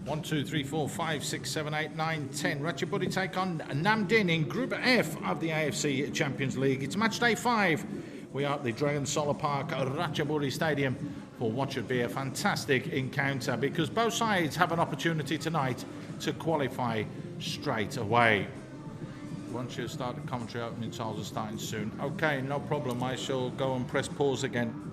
1, 2, 3, 4, 5, 6, 7, 8, 9, 10. Ratchaburi take on Dinh in Group F of the AFC Champions League. It's match day 5. We are at the Dragon Solar Park Ratchaburi Stadium for what should be a fantastic encounter, because both sides have an opportunity tonight to qualify straight away. Once you start the commentary, opening tiles are starting soon. Okay, no problem. I shall go and press pause again.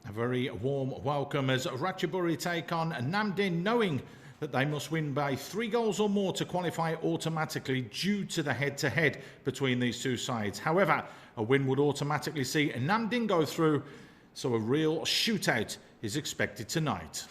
A very warm welcome as Ratchaburi take on Dinh, knowing that they must win by 3 goals or more to qualify automatically due to the head-to-head between these two sides. However, a win would automatically see Dinh go through, so a real shootout is expected tonight.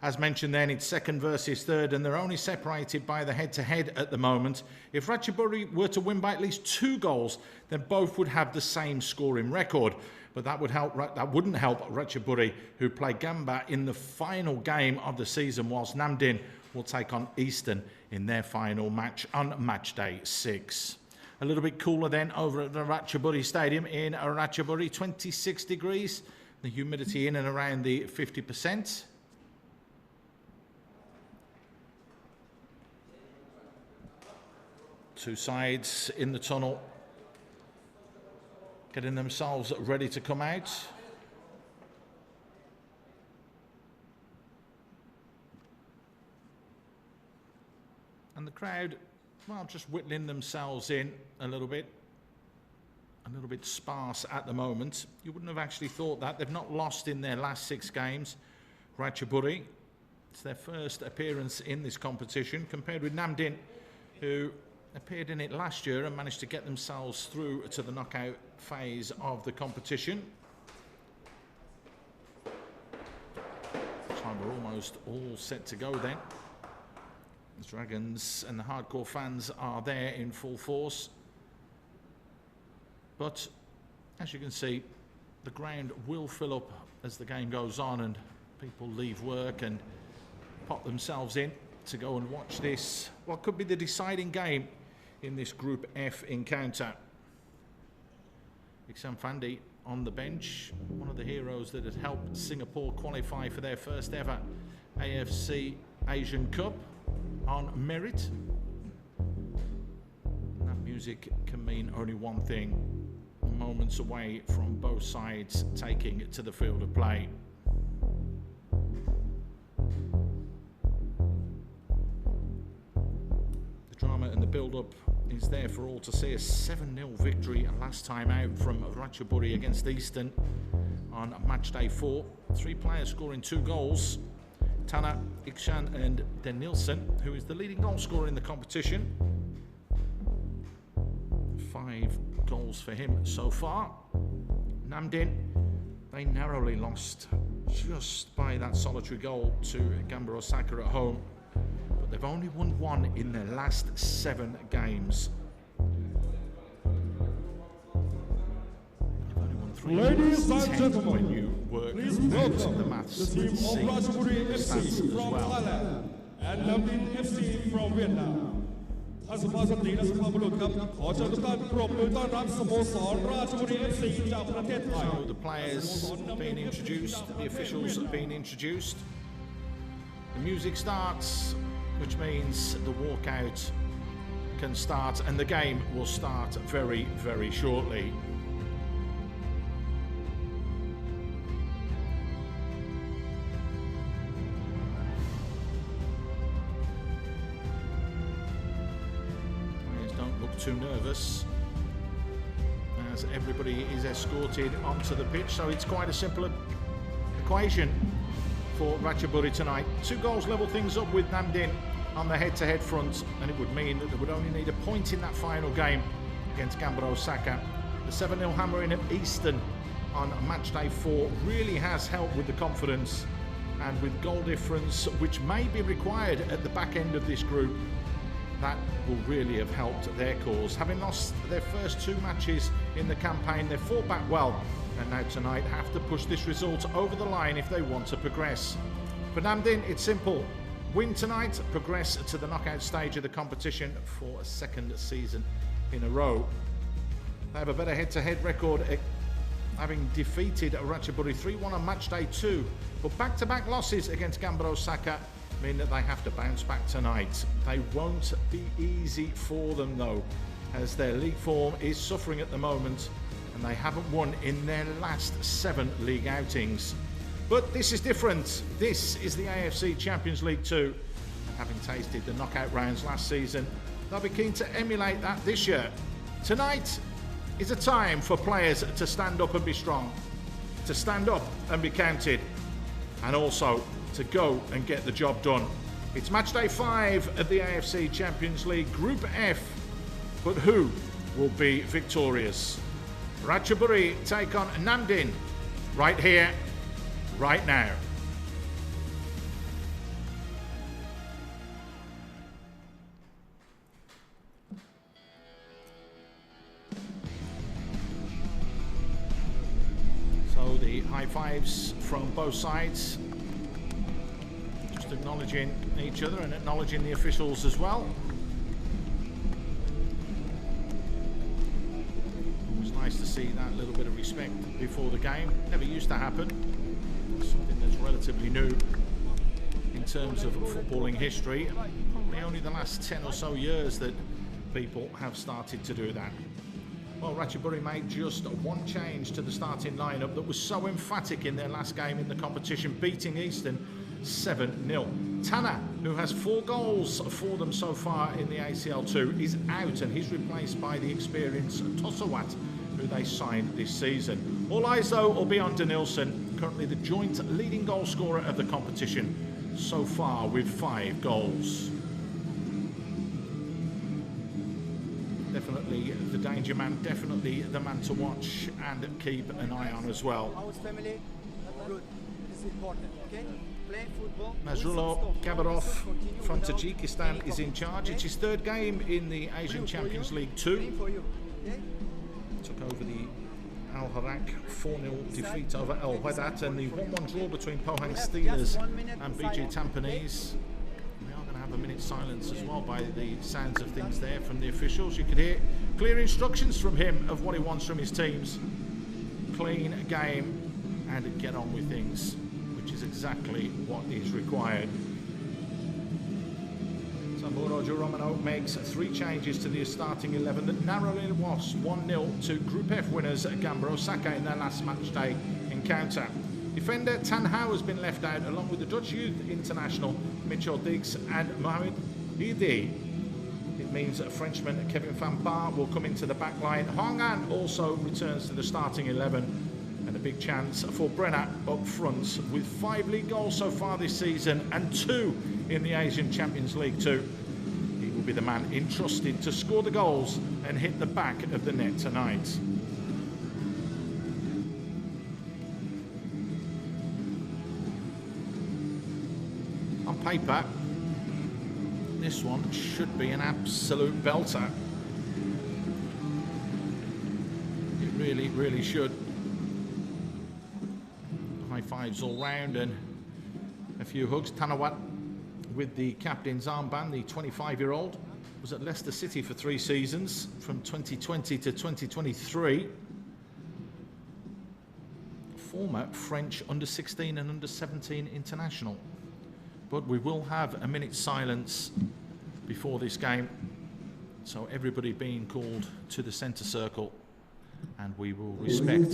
As mentioned then, it's second versus third, and they're only separated by the head-to-head at the moment. If Ratchaburi were to win by at least 2 goals, then both would have the same scoring record. But that wouldn't help Ratchaburi, who play Gamba in the final game of the season, whilst Nam Dinh will take on Eastern in their final match on match day 6. A little bit cooler then over at the Ratchaburi Stadium in Ratchaburi, 26 degrees. The humidity in and around the 50%. Two sides in the tunnel, getting themselves ready to come out. And the crowd, well, just whittling themselves in a little bit sparse at the moment. You wouldn't have actually thought that. They've not lost in their last 6 games. Ratchaburi, it's their first appearance in this competition, compared with Nam Dinh, who appeared in it last year and managed to get themselves through to the knockout phase of the competition. So we're almost all set to go then. The Dragons and the hardcore fans are there in full force. But as you can see, the ground will fill up as the game goes on and people leave work and pop themselves in to go and watch this, what could be the deciding game in this Group F encounter. Iksan Fandi on the bench, one of the heroes that had helped Singapore qualify for their first ever AFC Asian Cup on merit. And that music can mean only one thing: moments away from both sides taking it to the field of play. The drama and the build-up is there for all to see. A 7-0 victory last time out from Ratchaburi against Eastern on match day 4. 3 players scoring 2 goals. Tana, Ikshan and Denilson, who is the leading goal scorer in the competition. 5 goals for him so far. Nam Dinh, they narrowly lost just by that solitary goal to Gamba Osaka at home. But they've only won 1 in their last 7 games. They've only won 3 Ladies and 10 gentlemen, when you work please out welcome the maths the team and see of Ratchaburi the FC stats as from well. Thailand and Nam Dinh FC from Vietnam. ท่านสุภาพสตรีและสุภาพบุรุษครับขอเชิญทุกท่านปรบมือต้อนรับสโมสรราชบุรี FC จากประเทศไทย So the players have been introduced, the officials have been introduced. The music starts, which means the walkout can start, and the game will start very, very shortly. Players don't look too nervous as everybody is escorted onto the pitch, so it's quite a simple equation for Ratchaburi tonight. 2 goals level things up with Nam Dinh on the head-to-head front, and it would mean that they would only need a point in that final game against Gamba Osaka. The 7-0 hammering of Eastern on match day 4 really has helped with the confidence, and with goal difference, which may be required at the back end of this group, that will really have helped their cause. Having lost their first 2 matches in the campaign, they've fought back well, and now tonight have to push this result over the line if they want to progress. For Nam Dinh, it's simple: win tonight, progress to the knockout stage of the competition for a 2nd season in a row. They have a better head-to-head record, having defeated Ratchaburi 3-1 on match day 2, but back-to-back losses against Gamba Osaka mean that they have to bounce back tonight. They won't be easy for them though, as their league form is suffering at the moment, and they haven't won in their last 7 league outings. But this is different. This is the AFC Champions League Two, and having tasted the knockout rounds last season, they'll be keen to emulate that this year. Tonight is a time for players to stand up and be strong, to stand up and be counted, and also to go and get the job done. It's match day 5 of the AFC Champions League Group F, but who will be victorious? Ratchaburi take on Nam Dinh right here, right now. high fives from both sides. Just acknowledging each other and acknowledging the officials as well. Always nice to see that little bit of respect before the game. Never used to happen. Something that's relatively new in terms of footballing history. Probably only the last 10 or so years that people have started to do that. Well, Ratchaburi made just one change to the starting lineup that was so emphatic in their last game in the competition, beating Eastern 7-0. Tanner, who has 4 goals for them so far in the ACL2, is out, and he's replaced by the experienced Tosawat, who they signed this season. All eyes, though, will be on Denilson, currently the joint leading goal scorer of the competition so far with 5 goals. Definitely the danger man, definitely the man to watch and keep an eye on as well. How's family? Good. This is important, okay? Play football. Nazrullah Gabarov from Tajikistan is in charge. It's his 3rd game in the Asian Champions League 2. Took over the Al Harak 4-0 defeat over El Wadat, and the 1-1 draw between Pohang Steelers and BG Tampines. We are going to have a minute's silence as well by the sounds of things there from the officials. You could hear clear instructions from him of what he wants from his teams. Clean game and get on with things, which is exactly what is required. Samuro Romano makes 3 changes to the starting 11 that narrowly lost 1-0 to Group F winners Gamba Osaka in their last matchday encounter. Defender Tan Hao has been left out, along with the Dutch youth international Mitchell Diggs and Mohamed Hidi. It means that Frenchman Kevin Van Baar will come into the back line. Hong An also returns to the starting 11, and a big chance for Brenner up front with 5 league goals so far this season and 2 in the Asian Champions League 2. He will be the man entrusted to score the goals and hit the back of the net tonight. On paper, this one should be an absolute belter. It really, really should. High fives all round and a few hugs. Tanawat with the captain's armband, the 25-year-old, was at Leicester City for 3 seasons, from 2020 to 2023. Former French under-16 and under-17 international. But we will have a minute's silence before this game, so everybody being called to the centre circle, and we will respect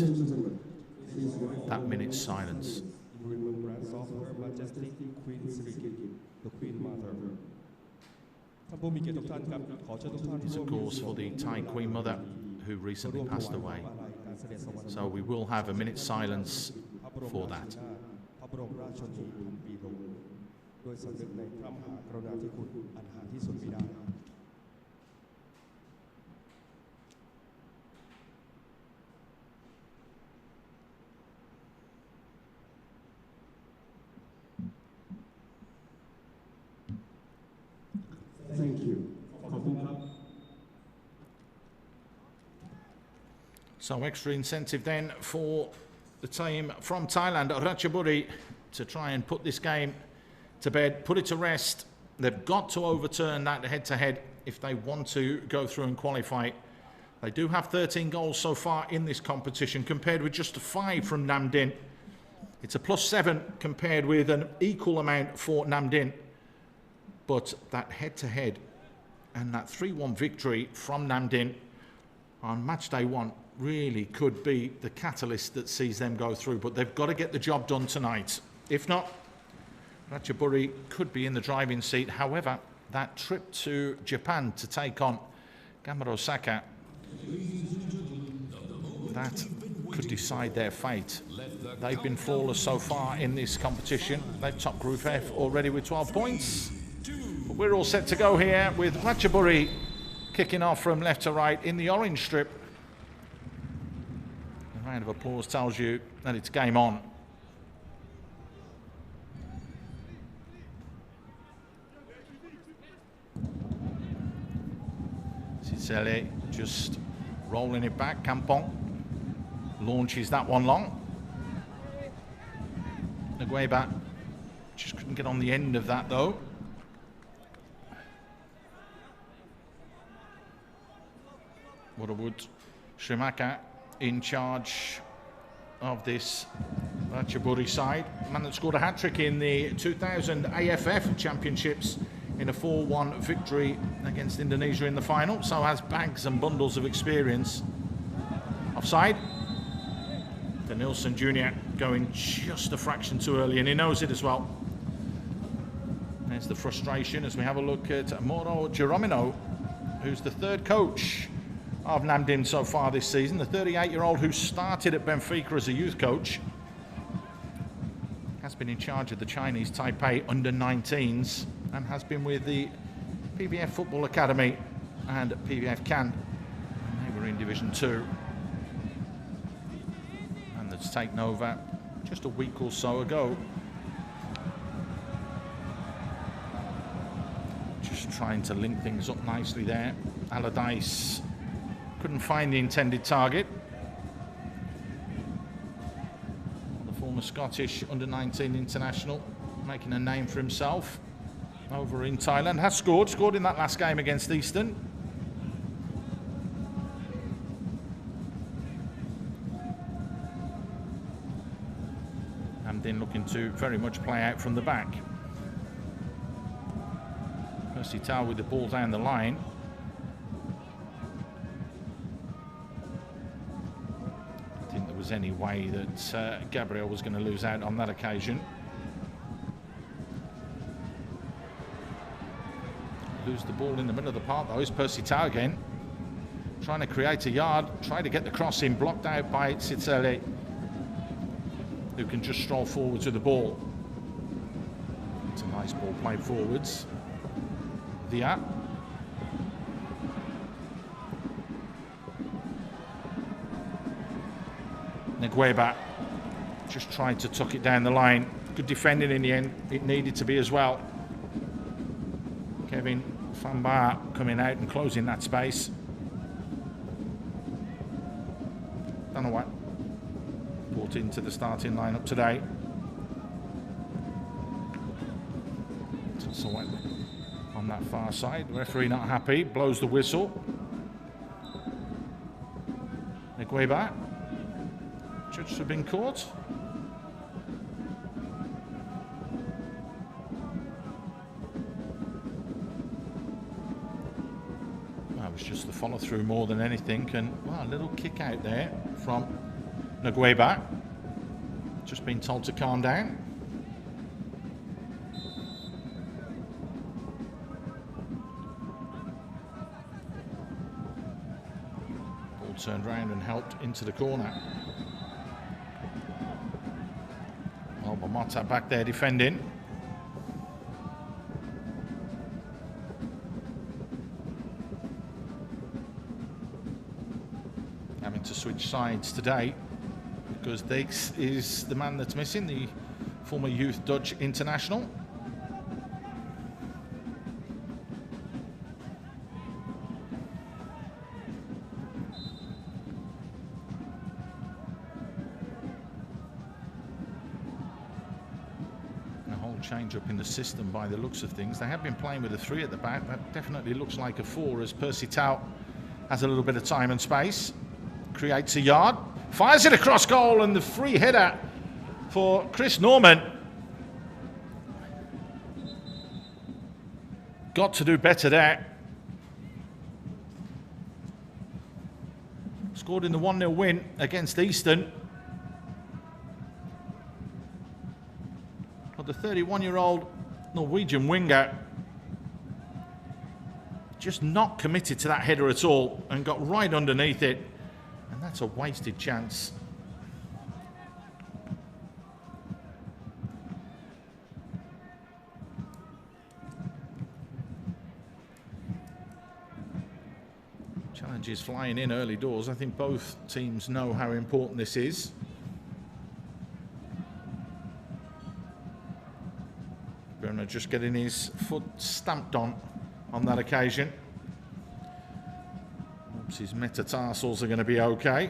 that minute's silence. It's of course for the Thai Queen Mother who recently passed away, so we will have a minute's silence for that. Thank you. So extra incentive then for the team from Thailand, Ratchaburi, to try and put this game to bed, put it to rest. They've got to overturn that head-to-head if they want to go through and qualify. They do have 13 goals so far in this competition, compared with just 5 from Nam Dinh. It's a +7 compared with an equal amount for Nam Dinh. But that head-to-head and that 3-1 victory from Nam Dinh on match day 1 really could be the catalyst that sees them go through. But they've got to get the job done tonight. If not, Ratchaburi could be in the driving seat. However, that trip to Japan to take on Gamba Osaka, that could decide their fate. They've been flawless so far in this competition. They've topped Group F already with 12 points. But we're all set to go here with Ratchaburi kicking off from left to right in the orange strip. A round of applause tells you that it's game on. Sicele just rolling it back. Kampong launches that one long. Ngueba just couldn't get on the end of that though. Waterwood, Srimaka in charge of this Ratchaburi side. Man that scored a hat-trick in the 2000 AFF Championships in a 4-1 victory against Indonesia in the final. So has bags and bundles of experience. Offside. Danielson Jr. going just a fraction too early, and he knows it as well. There's the frustration as we have a look at Moro Giromino, who's the third coach of Nam Dinh so far this season. The 38-year-old who started at Benfica as a youth coach has been in charge of the Chinese Taipei under-19s and has been with the PVF Football Academy and PVF Can. And they were in Division 2. And that's taken over just a week or so ago. Just trying to link things up nicely there. Allardyce couldn't find the intended target. The former Scottish under-19 international making a name for himself over in Thailand. Has scored in that last game against Eastern. And then looking to very much play out from the back. Percy Tau with the ball down the line. I think there was any way that Gabriel was going to lose out on that occasion. Lose the ball in the middle of the park though is Percy Tau again. Trying to create a yard, trying to get the cross in, blocked out by Tsitsele, who can just stroll forwards with the ball. It's a nice ball played forwards. Dia. Ngueba just tried to tuck it down the line. Good defending in the end, it needed to be as well. Kevin Fambar coming out and closing that space. Don't know what brought into the starting lineup today. So on that far side, the referee not happy, blows the whistle. Ngueba, judged to have been caught. That was just the follow through more than anything, and well, a little kick out there from Ngueba. Just been told to calm down. Ball turned round and helped into the corner. Well, Bamata back there defending. Having to switch sides today because Diggs is the man that's missing, the former youth Dutch international. A whole change up in the system by the looks of things. They have been playing with a 3 at the back. That definitely looks like a 4 as Percy Tau has a little bit of time and space. Creates a yard, fires it across goal, and the free header for Chris Norman. Got to do better there. Scored in the 1-0 win against Eastern. But the 31-year-old Norwegian winger just not committed to that header at all and got right underneath it. And that's a wasted chance. Challenges flying in early doors. I think both teams know how important this is. Bruno just getting his foot stamped on that occasion. His metatarsals are going to be okay.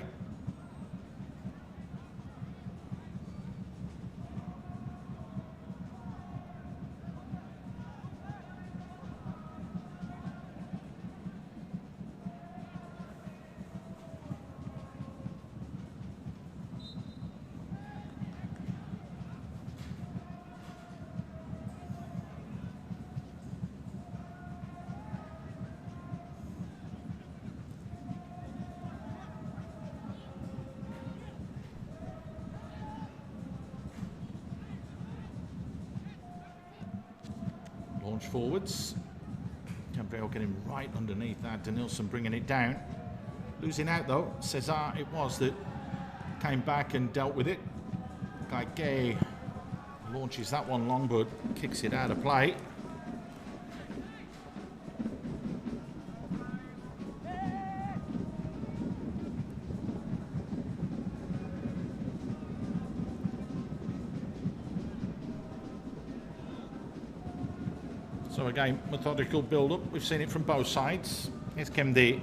Launch forwards. Gabriel getting right underneath that. Denilson bringing it down. Losing out though. Cesar it was that came back and dealt with it. Gay launches that one long but kicks it out of play. So again, methodical build-up. We've seen it from both sides. Here's Kemdi.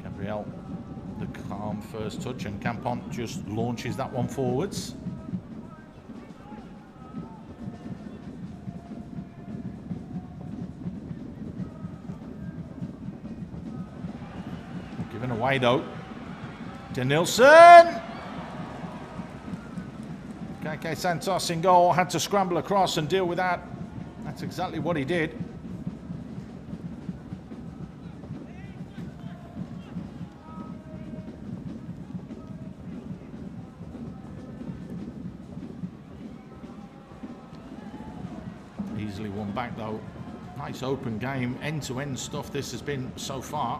Gabriel, the calm first touch, and Campon just launches that one forwards. Given away though. Denilson! KK Santos in goal, had to scramble across and deal with that. That's exactly what he did. Easily won back though. Nice open game, end-to-end stuff this has been so far.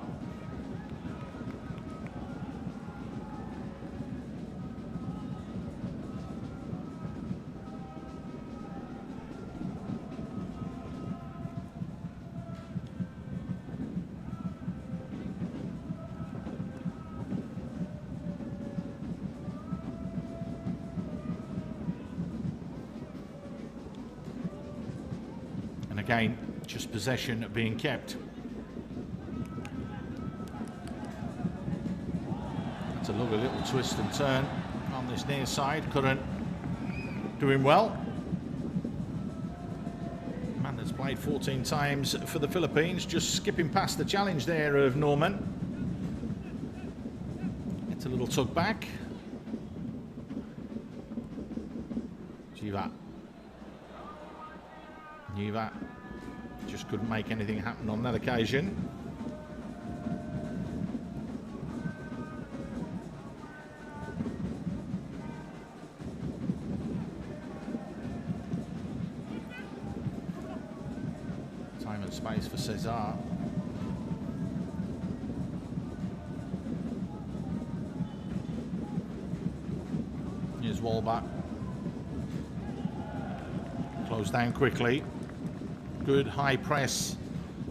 Again, just possession being kept. That's a lovely little twist and turn on this near side. Current doing well. Man that's played 14 times for the Philippines, just skipping past the challenge there of Norman. It's a little tug back. Jiva. Niva just couldn't make anything happen on that occasion. Time and space for Cesar. Here's Walbach. Closed down quickly. Good high press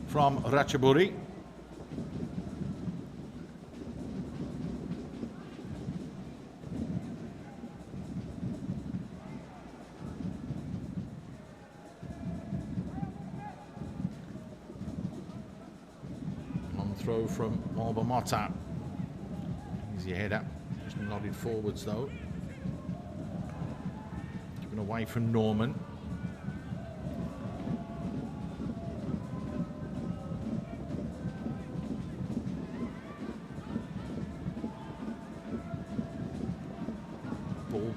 from Ratchaburi. Long throw from Malbamota. Easy header. Just nodded forwards though. Given away from Norman.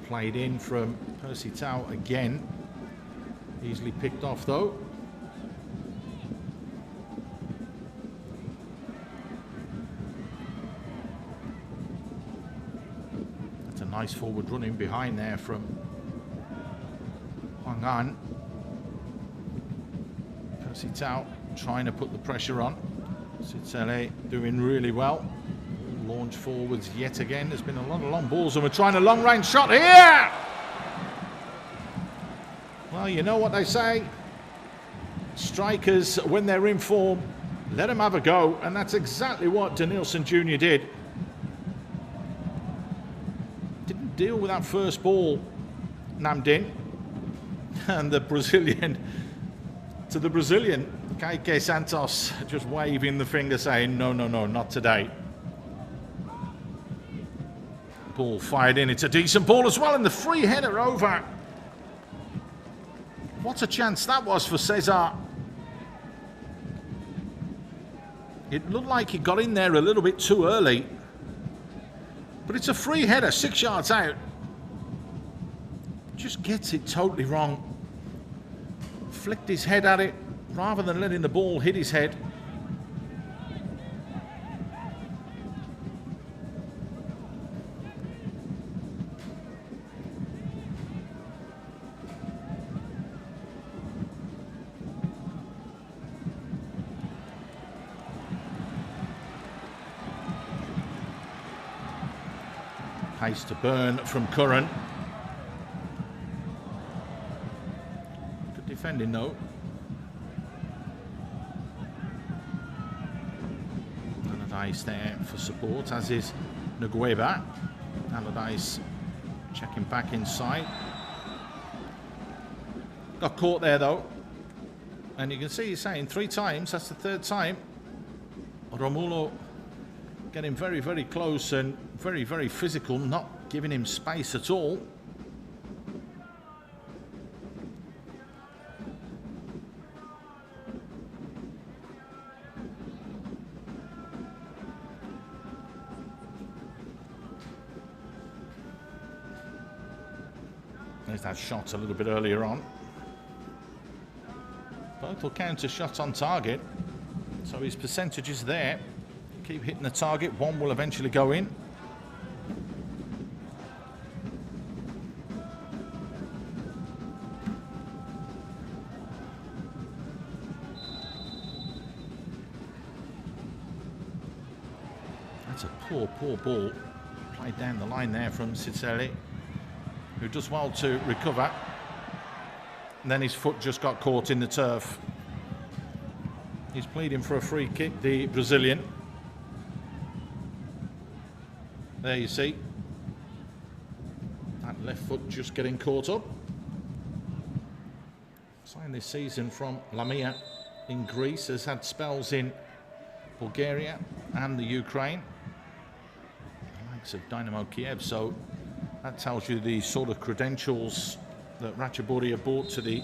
Played in from Percy Tau again. Easily picked off though. That's a nice forward running behind there from Hwang An. Percy Tau trying to put the pressure on. Sitsele doing really well. Launch forwards yet again. There's been a lot of long balls and we're trying a long range shot here. Well, you know what they say. Strikers, when they're in form, let them have a go. And that's exactly what Denilson Jr. did. Didn't deal with that first ball, Nam Dinh. And the Brazilian, to the Brazilian, KK Santos just waving the finger saying, no, no, no, not today. Ball fired in. It's a decent ball as well, and the free header over. What a chance that was for Cesar. It looked like he got in there a little bit too early, but it's a free header 6 yards out. Just gets it totally wrong. Flicked his head at it rather than letting the ball hit his head. Pace to burn from Curran. Good defending though. Allardyce there for support, as is Ngueba. Allardyce checking back inside. Got caught there though. And you can see he's saying 3 times, that's the 3rd time. Romulo getting very, very close and very, very physical, not giving him space at all. There's that shot a little bit earlier on. Both will count a shot on target, so his percentage is there. Keep hitting the target, one will eventually go in. That's a poor, poor ball. Played down the line there from Ciceli, who does well to recover. And then his foot just got caught in the turf. He's pleading for a free kick, the Brazilian. There you see. That left foot just getting caught up. Signed this season from Lamia in Greece, has had spells in Bulgaria and the Ukraine. The likes of Dynamo Kiev, so that tells you the sort of credentials that Ratchaburi have brought to the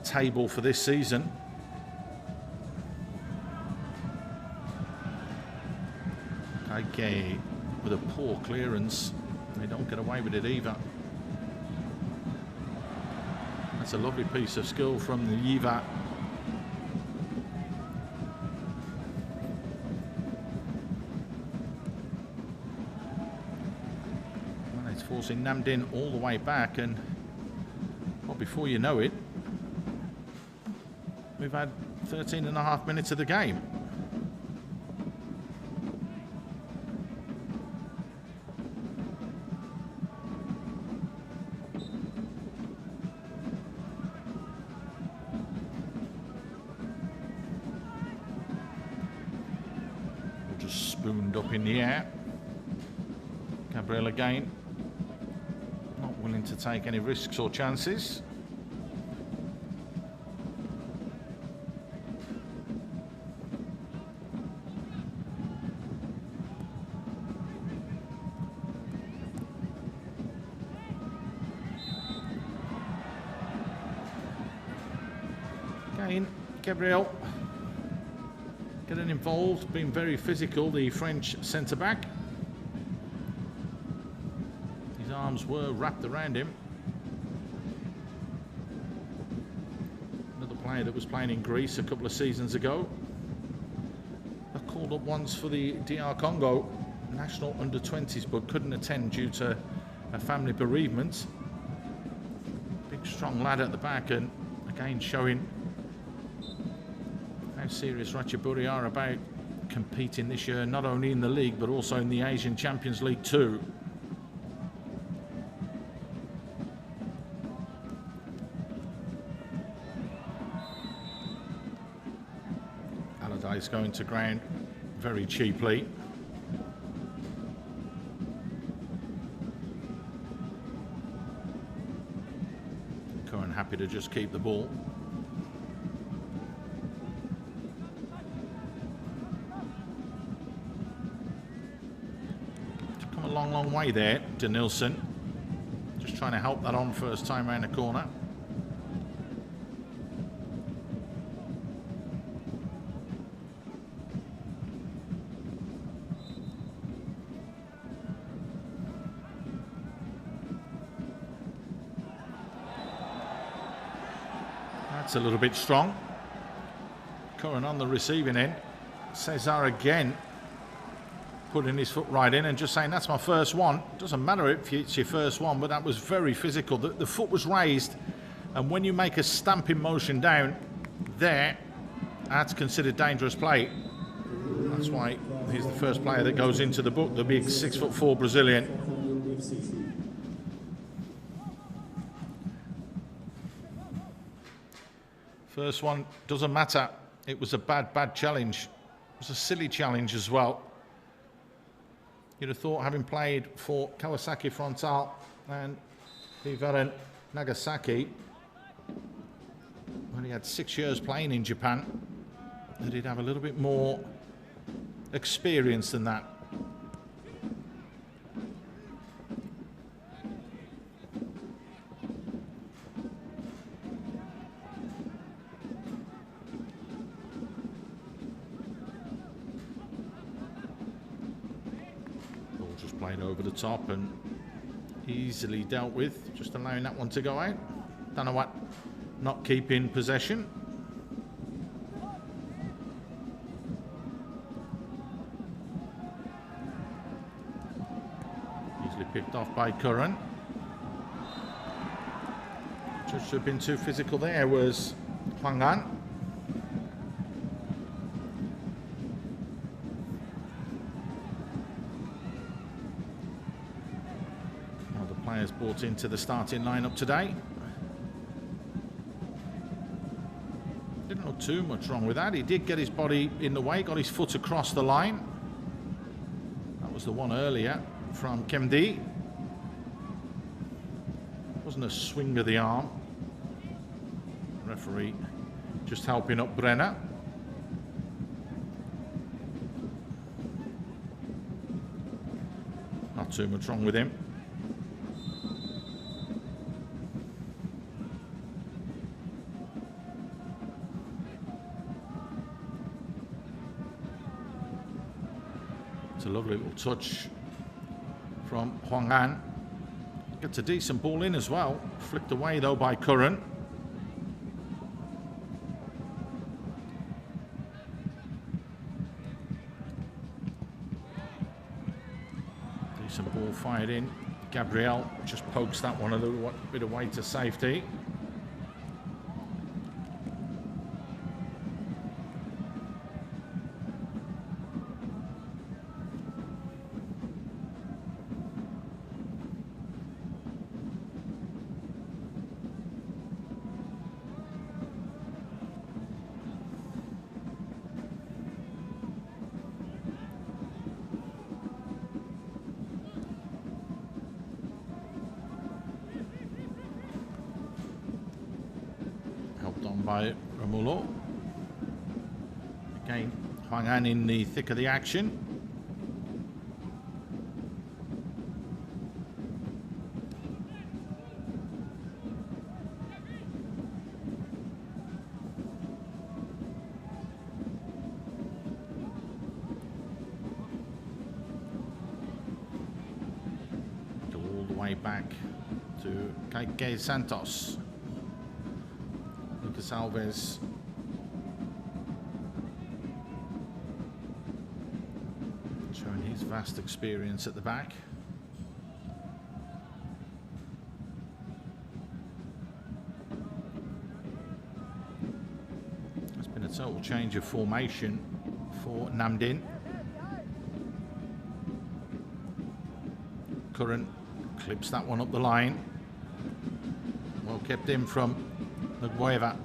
table for this season. Okay, with a poor clearance, they don't get away with it either. That's a lovely piece of skill from the Yiva. Well, it's forcing Nam Dinh all the way back, and well, before you know it, we've had 13.5 minutes of the game. Just spooned up in the air. Gabriel again, not willing to take any risks or chances. Again, Gabriel getting involved, being very physical, the French centre-back. His arms were wrapped around him. Another player that was playing in Greece a couple of seasons ago. I called up once for the DR Congo national under-20s, but couldn't attend due to a family bereavement. Big strong lad at the back, and again showing how serious Ratchaburi are about competing this year, not only in the league but also in the Asian Champions League Two. Allardyce going to ground very cheaply. Curran happy to just keep the ball. Long way there to Nilsson, just trying to help that on first time around the corner. That's a little bit strong. Curran on the receiving end. Cesar again putting his foot right in and just saying, that's my first one. Doesn't matter if it's your first one, but that was very physical. The foot was raised, and when you make a stamping motion down there, that's considered dangerous play. That's why he's the first player that goes into the book, the big 6'4" Brazilian. FC. First one doesn't matter. It was a bad challenge. It was a silly challenge as well. You'd have thought, having played for Kawasaki Frontale and Vivaren Nagasaki, when he had 6 years playing in Japan, that he'd have a little bit more experience than that. Ball just played over the top and easily dealt with, just allowing that one to go out. Don't know what, not keeping possession. Easily picked off by Curran. Just have been too physical there was Huang An. Now the players brought into the starting lineup today. Didn't look too much wrong with that. He did get his body in the way, got his foot across the line. That was the one earlier from Kemdi. Wasn't a swing of the arm. Referee just helping up Brenner. Not too much wrong with him. It's a lovely little touch from Huang An. Gets a decent ball in as well. Flicked away though by Curran. Decent ball fired in. Gabriel just pokes that one a little bit away to safety. By Romulo. Again, Huang An in the thick of the action. Go all the way back to Kike Santos. Alves showing his vast experience at the back. It's been a total change of formation for Nam Dinh. Curran clips that one up the line. Well kept in from Ngueva.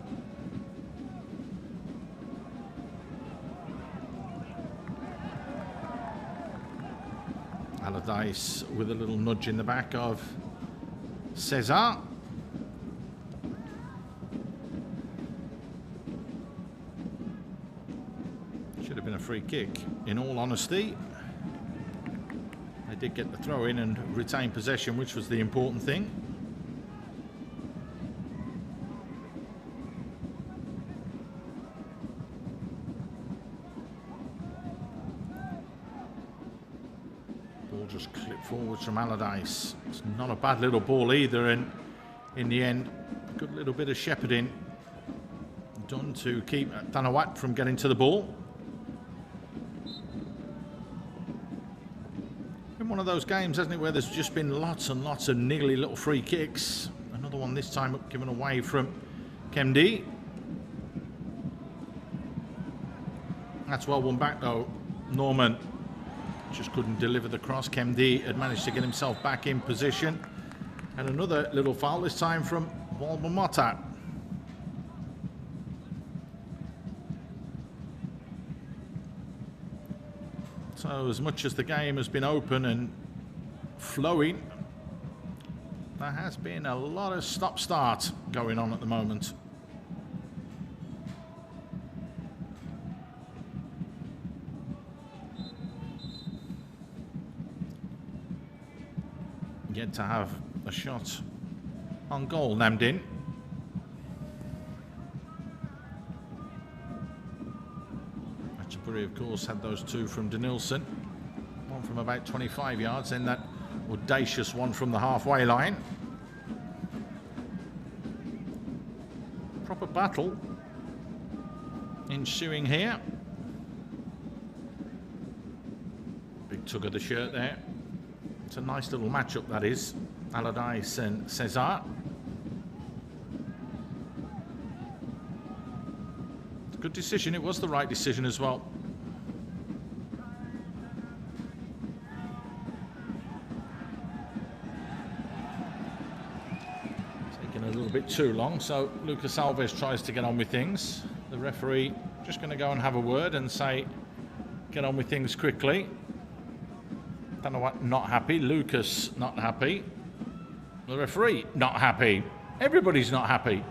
Allardyce with a little nudge in the back of Cesar. Should have been a free kick, in all honesty. They did get the throw in and retain possession, which was the important thing. Just clip forwards from Allardyce. It's not a bad little ball either, and in the end, a good little bit of shepherding done to keep Tanawat from getting to the ball. Been one of those games, hasn't it, where there's just been lots and lots of niggly little free kicks. Another one this time given away from Kemdi. That's well won back though. Norman just couldn't deliver the cross. Kemdi had managed to get himself back in position. And another little foul, this time from Walbamota. So as much as the game has been open and flowing, there has been a lot of stop-start going on at the moment. Yet to have a shot on goal, Nam Dinh. Ratchaburi, of course, had those two from Danielson. One from about 25 yards, then that audacious one from the halfway line. Proper battle ensuing here. Big tug of the shirt there. It's a nice little matchup, that is. Allardyce and Cesar. It's a good decision. It was the right decision as well. Taking a little bit too long, so Lucas Alves tries to get on with things. The referee just going to go and have a word and say, get on with things quickly. Don't know what, not happy. Lucas not happy. The referee not happy. Everybody's not happy.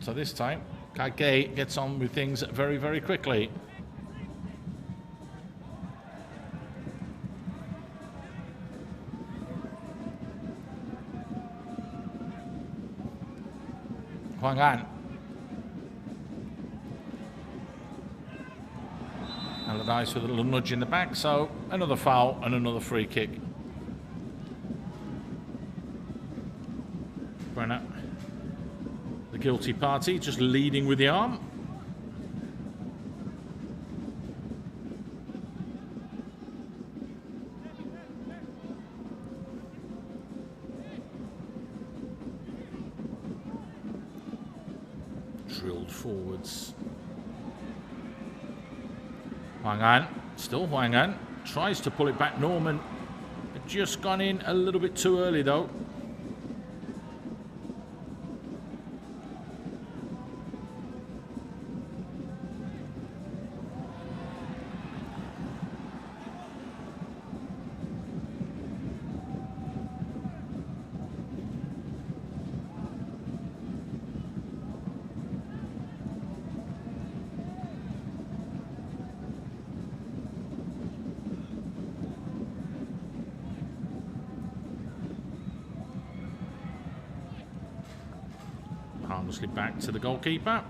So this time, Kage gets on with things very, very quickly. Huang An. Allardyce with a little nudge in the back, so another foul and another free kick. Brenner, the guilty party, just leading with the arm. Drilled forwards. Huang An, still Huang An, tries to pull it back. Norman had just gone in a little bit too early though. Harmlessly back to the goalkeeper.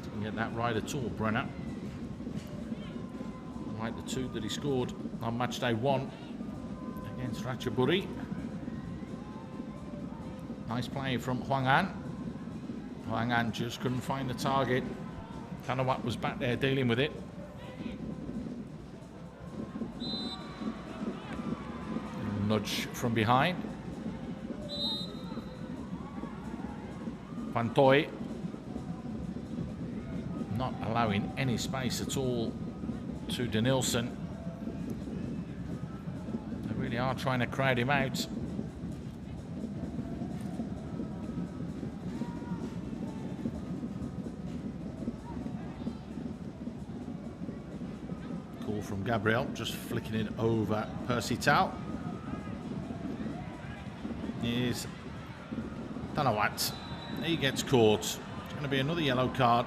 Didn't get that right at all, Brenner. Like the two that he scored on Matchday 1 against Ratchaburi. Nice play from Huang An. Huang An just couldn't find the target. Tanawat was back there dealing with it. Nudge from behind. Pantoy not allowing any space at all to Danielson. They really are trying to crowd him out. Call from Gabriel, just flicking it over Percy Tau. Is don't know what. He gets caught. It's going to be another yellow card.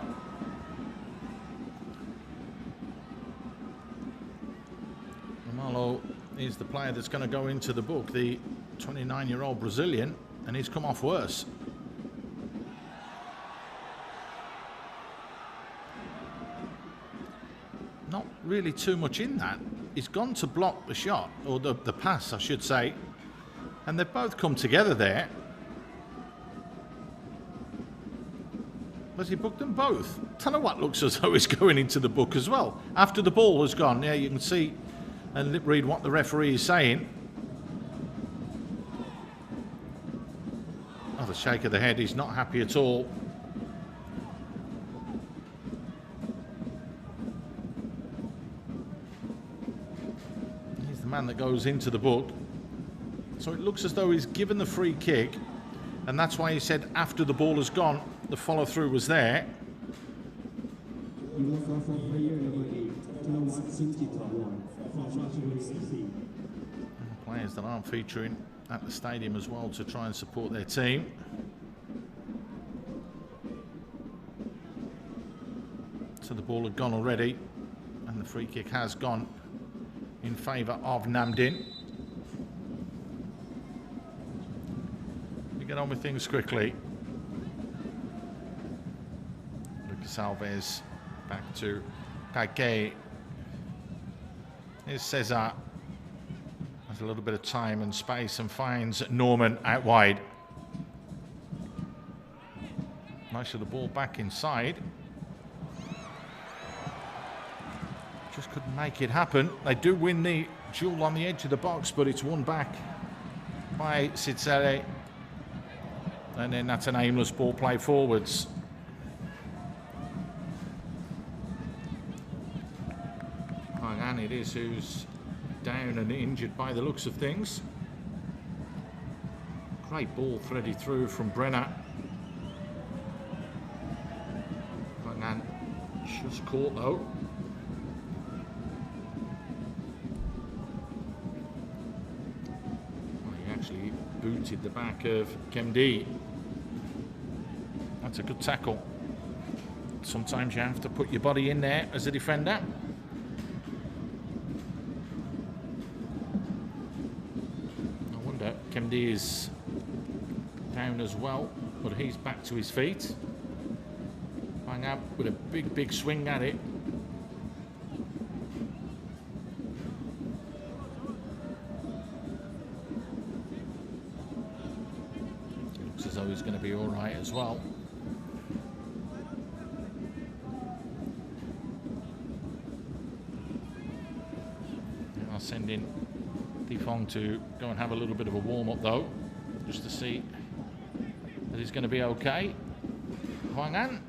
Romalo is the player that's going to go into the book, the 29-year-old Brazilian, and he's come off worse. Not really too much in that. He's gone to block the shot, or the pass, I should say. And they've both come together there. Has he booked them both? Tanawat looks as though he's going into the book as well. After the ball has gone, yeah, you can see and read what the referee is saying. the shake of the head. He's not happy at all. He's the man that goes into the book. So it looks as though he's given the free kick, and that's why he said after the ball has gone, the follow through was there. Players that aren't featuring at the stadium as well to try and support their team. So the ball had gone already, and the free kick has gone in favour of Nam Dinh. We get on with things quickly. Lucas Alves back to Kake. Here's Cesar. Has a little bit of time and space and finds Norman out wide. Nice of the ball back inside. Just couldn't make it happen. They do win the duel on the edge of the box, but it's won back by Sitsele. And then that's an aimless ball play forwards. And it is who's down and injured by the looks of things. Great ball threaded through from Brenner. And just caught though. Well, he actually booted the back of Kemdi. That's a good tackle. Sometimes you have to put your body in there as a defender. Kemdi is down as well, but he's back to his feet. Bang up with a big swing at it. Looks as though he's going to be all right as well. I'll send in Difong to go and have a little bit of a warm-up though, just to see that he's going to be okay. Huang An.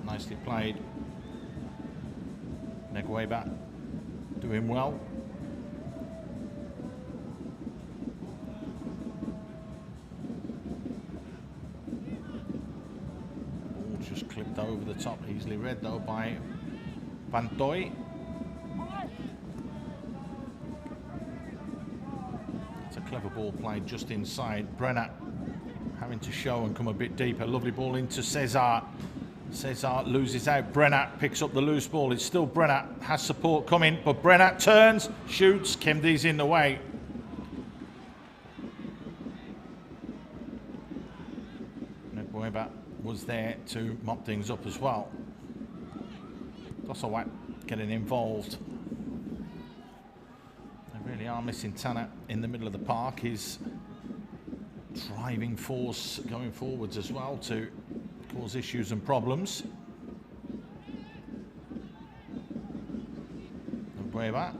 Nicely played. Negueba doing well. Clipped over the top, easily read though by Van Toy. It's a clever ball played just inside. Brenner having to show and come a bit deeper. Lovely ball into Cesar. Cesar loses out. Brenner picks up the loose ball. It's still Brenner, has support coming, but Brenner turns, shoots. Kemdi's in the way. Negueba was there to mop things up as well. Dossawat getting involved. They really are missing Tanner in the middle of the park. His driving force going forwards as well to cause issues and problems. Negueba.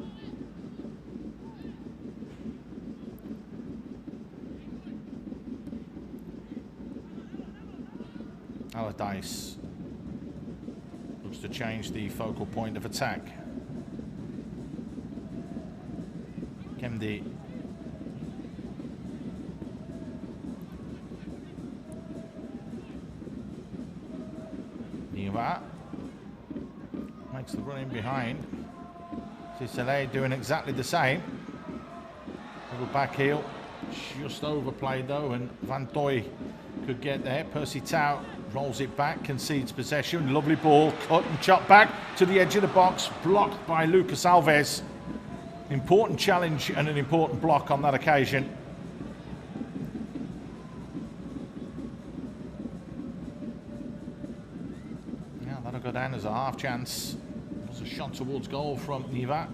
Allardyce looks to change the focal point of attack. Kemdi. Niva makes the run in behind. Sissele doing exactly the same. Little back heel, just overplayed though, and Van Toy could get there. Percy Tau rolls it back, concedes possession. Lovely ball, cut and chopped back to the edge of the box, blocked by Lucas Alves. Important challenge and an important block on that occasion. Yeah, that'll go down as a half chance. There's a shot towards goal from Niva.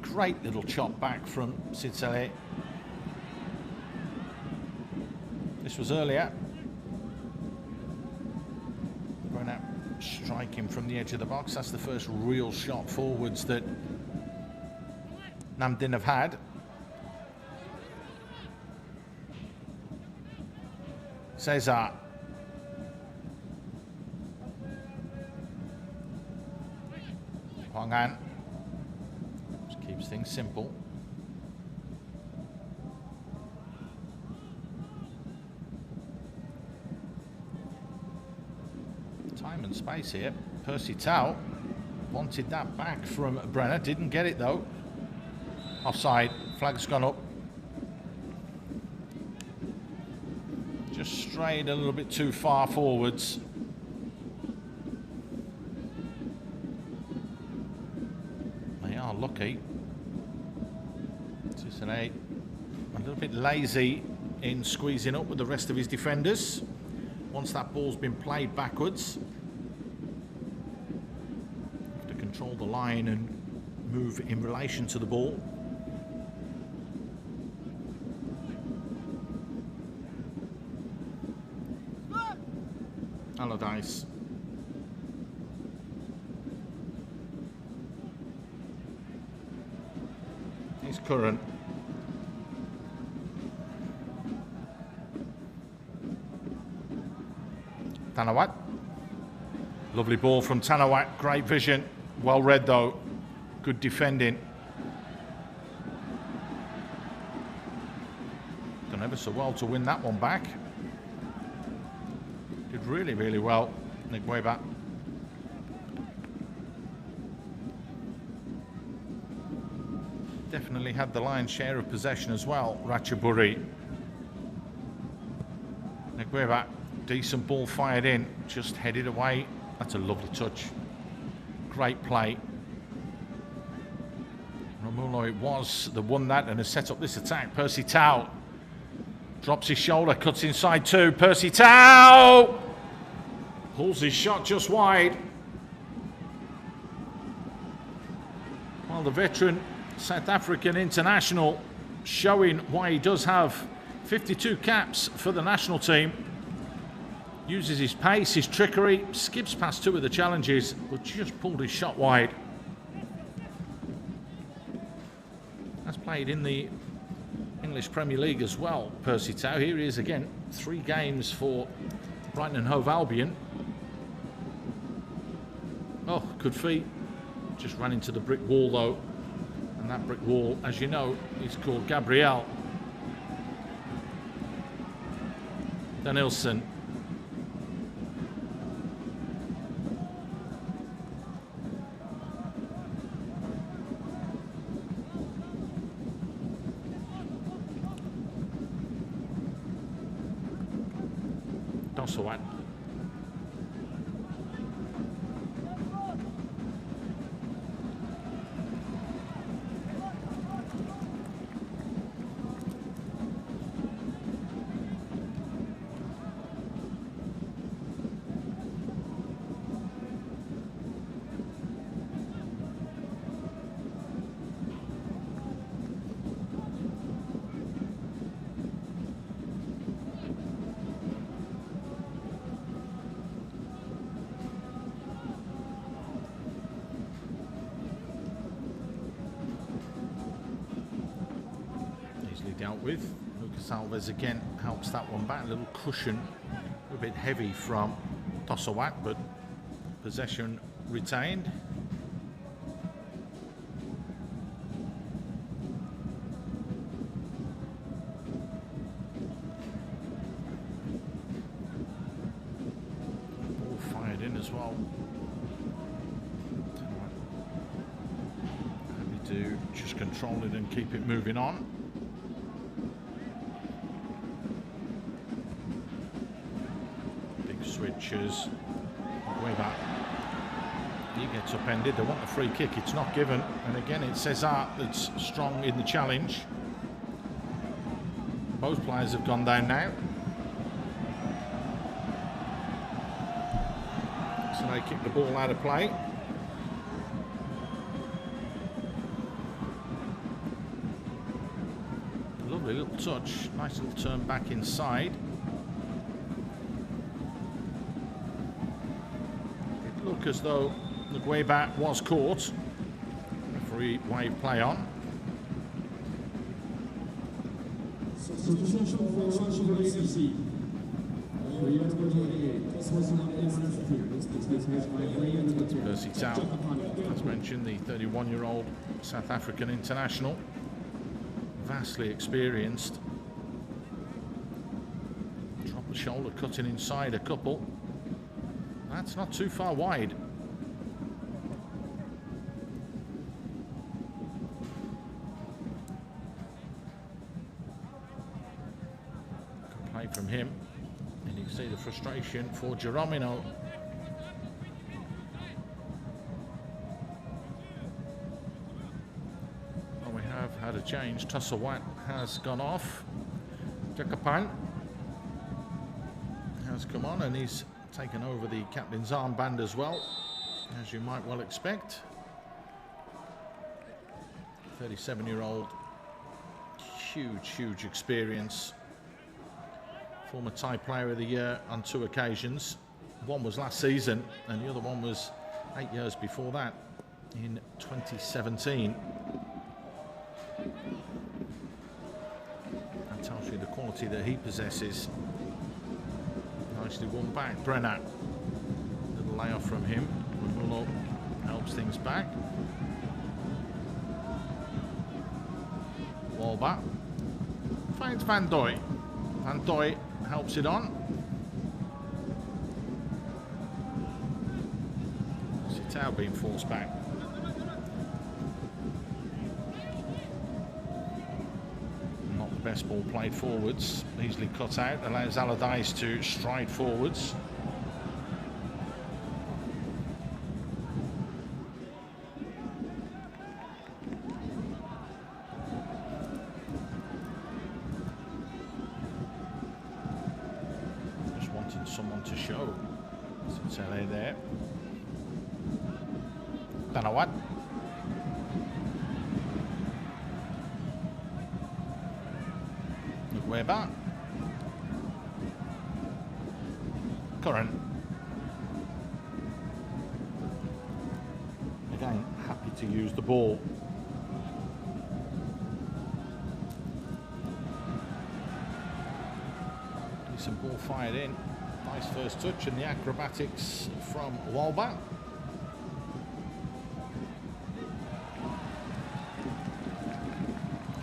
Great little chop back from Sitsele. This was earlier. Brenner striking from the edge of the box. That's the first real shot forwards that Nam Dinh have had. Cesar. Huang An. Just keeps things simple. Time and space here. Percy Tau wanted that back from Brenner. Didn't get it though. Offside. Flag's gone up. Just strayed a little bit too far forwards. They are lucky. 6 and 8. A little bit lazy in squeezing up with the rest of his defenders. Once that ball's been played backwards, have to control the line and move in relation to the ball. Allardyce. He's Curran. Tanawat. Lovely ball from Tanawat. Great vision. Well read though. Good defending. Done ever so well to win that one back. Did really, really well. Ngueba. Definitely had the lion's share of possession as well. Ratchaburi. Ngueba. Decent ball fired in. Just headed away. That's a lovely touch. Great play. Romulo it was that won that and has set up this attack. Percy Tau. Drops his shoulder, cuts inside two. Percy Tau pulls his shot just wide. Well, the veteran South African international showing why he does have 52 caps for the national team. Uses his pace, his trickery, skips past two of the challenges, but just pulled his shot wide. That's played in the English Premier League as well, Percy Tau. Here he is again, 3 games for Brighton and Hove Albion. Oh, good feet. Just ran into the brick wall though. And that brick wall, as you know, is called Gabriel. Danielson. Dossawat. Dealt with. Lucas Alves again helps that one back. A little cushion, a little bit heavy from Dossawat, but possession retained. Ball fired in as well. Happy to just control it and keep it moving on. Switches, way back. He gets upended. They want a free kick. It's not given. And again, it's Cesar that's strong in the challenge. Both players have gone down now. So they kick the ball out of play. Lovely little touch. Nice little turn back inside. look as though Ngueba was caught. Referee wave play on. Substitution for Ratchaburi FC. Percy Tau, as mentioned, the 31-year-old South African international, vastly experienced. Drop the shoulder, cutting inside a couple. That's not too far wide. Good play from him. And you can see the frustration for Geronimo. Well, we have had a change. Tussawat has gone off. Jakapan has come on and he's taken over the captain's armband as well, as you might well expect. 37-year-old, huge experience. Former Thai Player of the Year on 2 occasions. One was last season and the other one was 8 years before that, in 2017. That tells you the quality that he possesses. Nicely won back. Brenner, little layoff from him. Mulo helps things back. Walbach finds Van Dooy. Van Dooy helps it on. Sitao being forced back. Not the best ball played forwards. Easily cut out. Allows Allardyce to stride forwards. Someone to show. Sitele there. Tanawat. Ngueba. Curran. Again, happy to use the ball. Decent ball fired in. Nice first touch and the acrobatics from Walbach.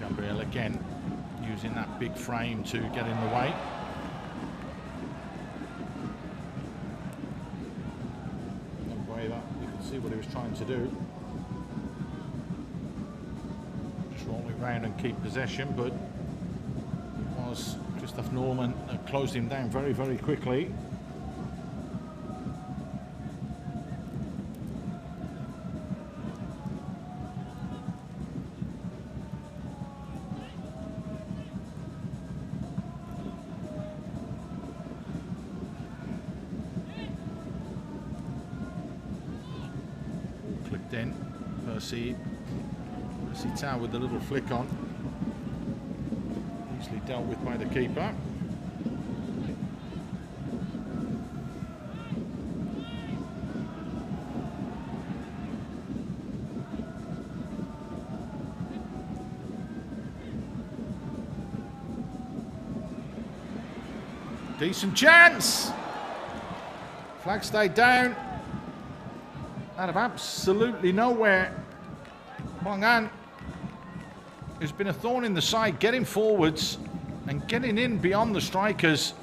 Gabriel again using that big frame to get in the way. You can see what he was trying to do. Just roll it round and keep possession, but it was Christoph Norman closed him down very quickly. Clicked in. Percy Tau with the little flick on. Easily dealt with by the keeper. Decent chance. Flag stayed down. Out of absolutely nowhere. Hwang An, who's been a thorn in the side, getting forwards and getting in beyond the strikers.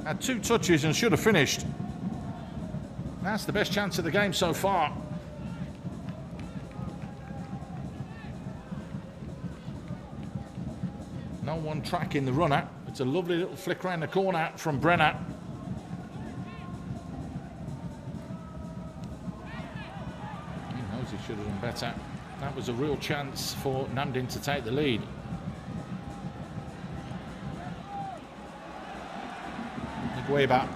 Had 2 touches and should have finished. That's the best chance of the game so far. No one tracking the runner. It's a lovely little flick around the corner from Brenner. He knows he should have done better. That was a real chance for Nam Dinh to take the lead. Ngueba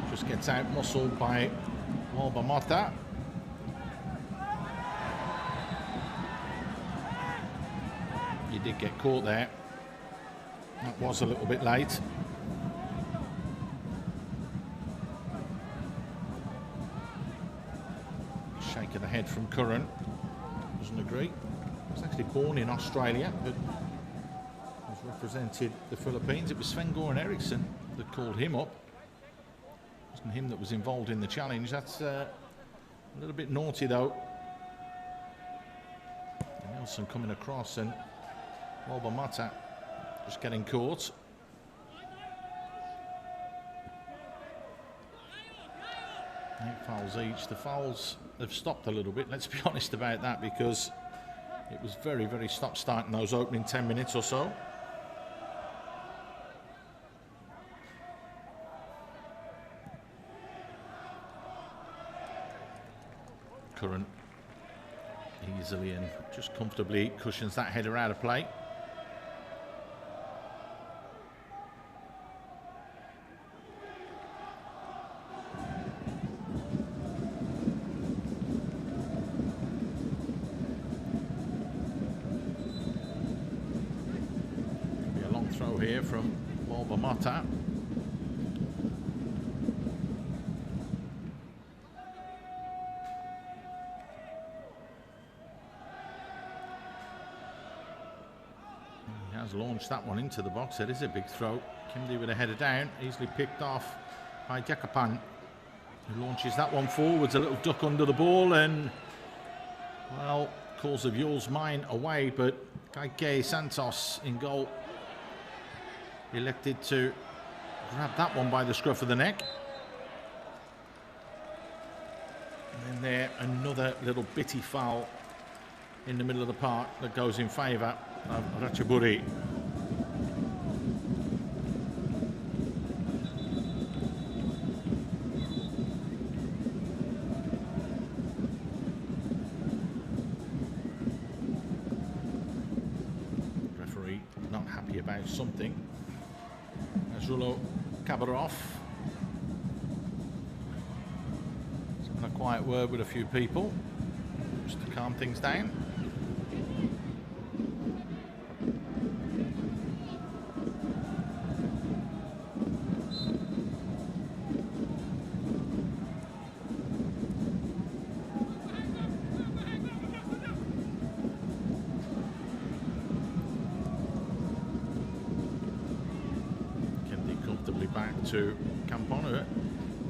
just gets out muscled by Walbamota. He did get caught there. That was a little bit late. shake of the head from Curran. Doesn't agree. He was actually born in Australia, but has represented the Philippines. It was Sven-Goran Eriksson that called him up. It wasn't him that was involved in the challenge. That's a little bit naughty, though. Nelson coming across and Walba-Mata just getting caught. 8 fouls each. The fouls have stopped a little bit, let's be honest about that, because it was very, very stop-start in those opening 10 minutes or so. Curran easily and just comfortably cushions that header out of play. Be a long throw here from Walba-Mata. Launched that one into the box. It is a big throw. Kimdi with a header down, easily picked off by Jakapan, who launches that one forwards. A little duck under the ball, and well, calls of yours, mine away. But Kaike Santos in goal elected to grab that one by the scruff of the neck. And then there, another little bitty foul in the middle of the park that goes in favour of Ratchaburi. Referee not happy about something. Azulo Kabarov. He's having a quiet word with a few people just to calm things down. To Campona,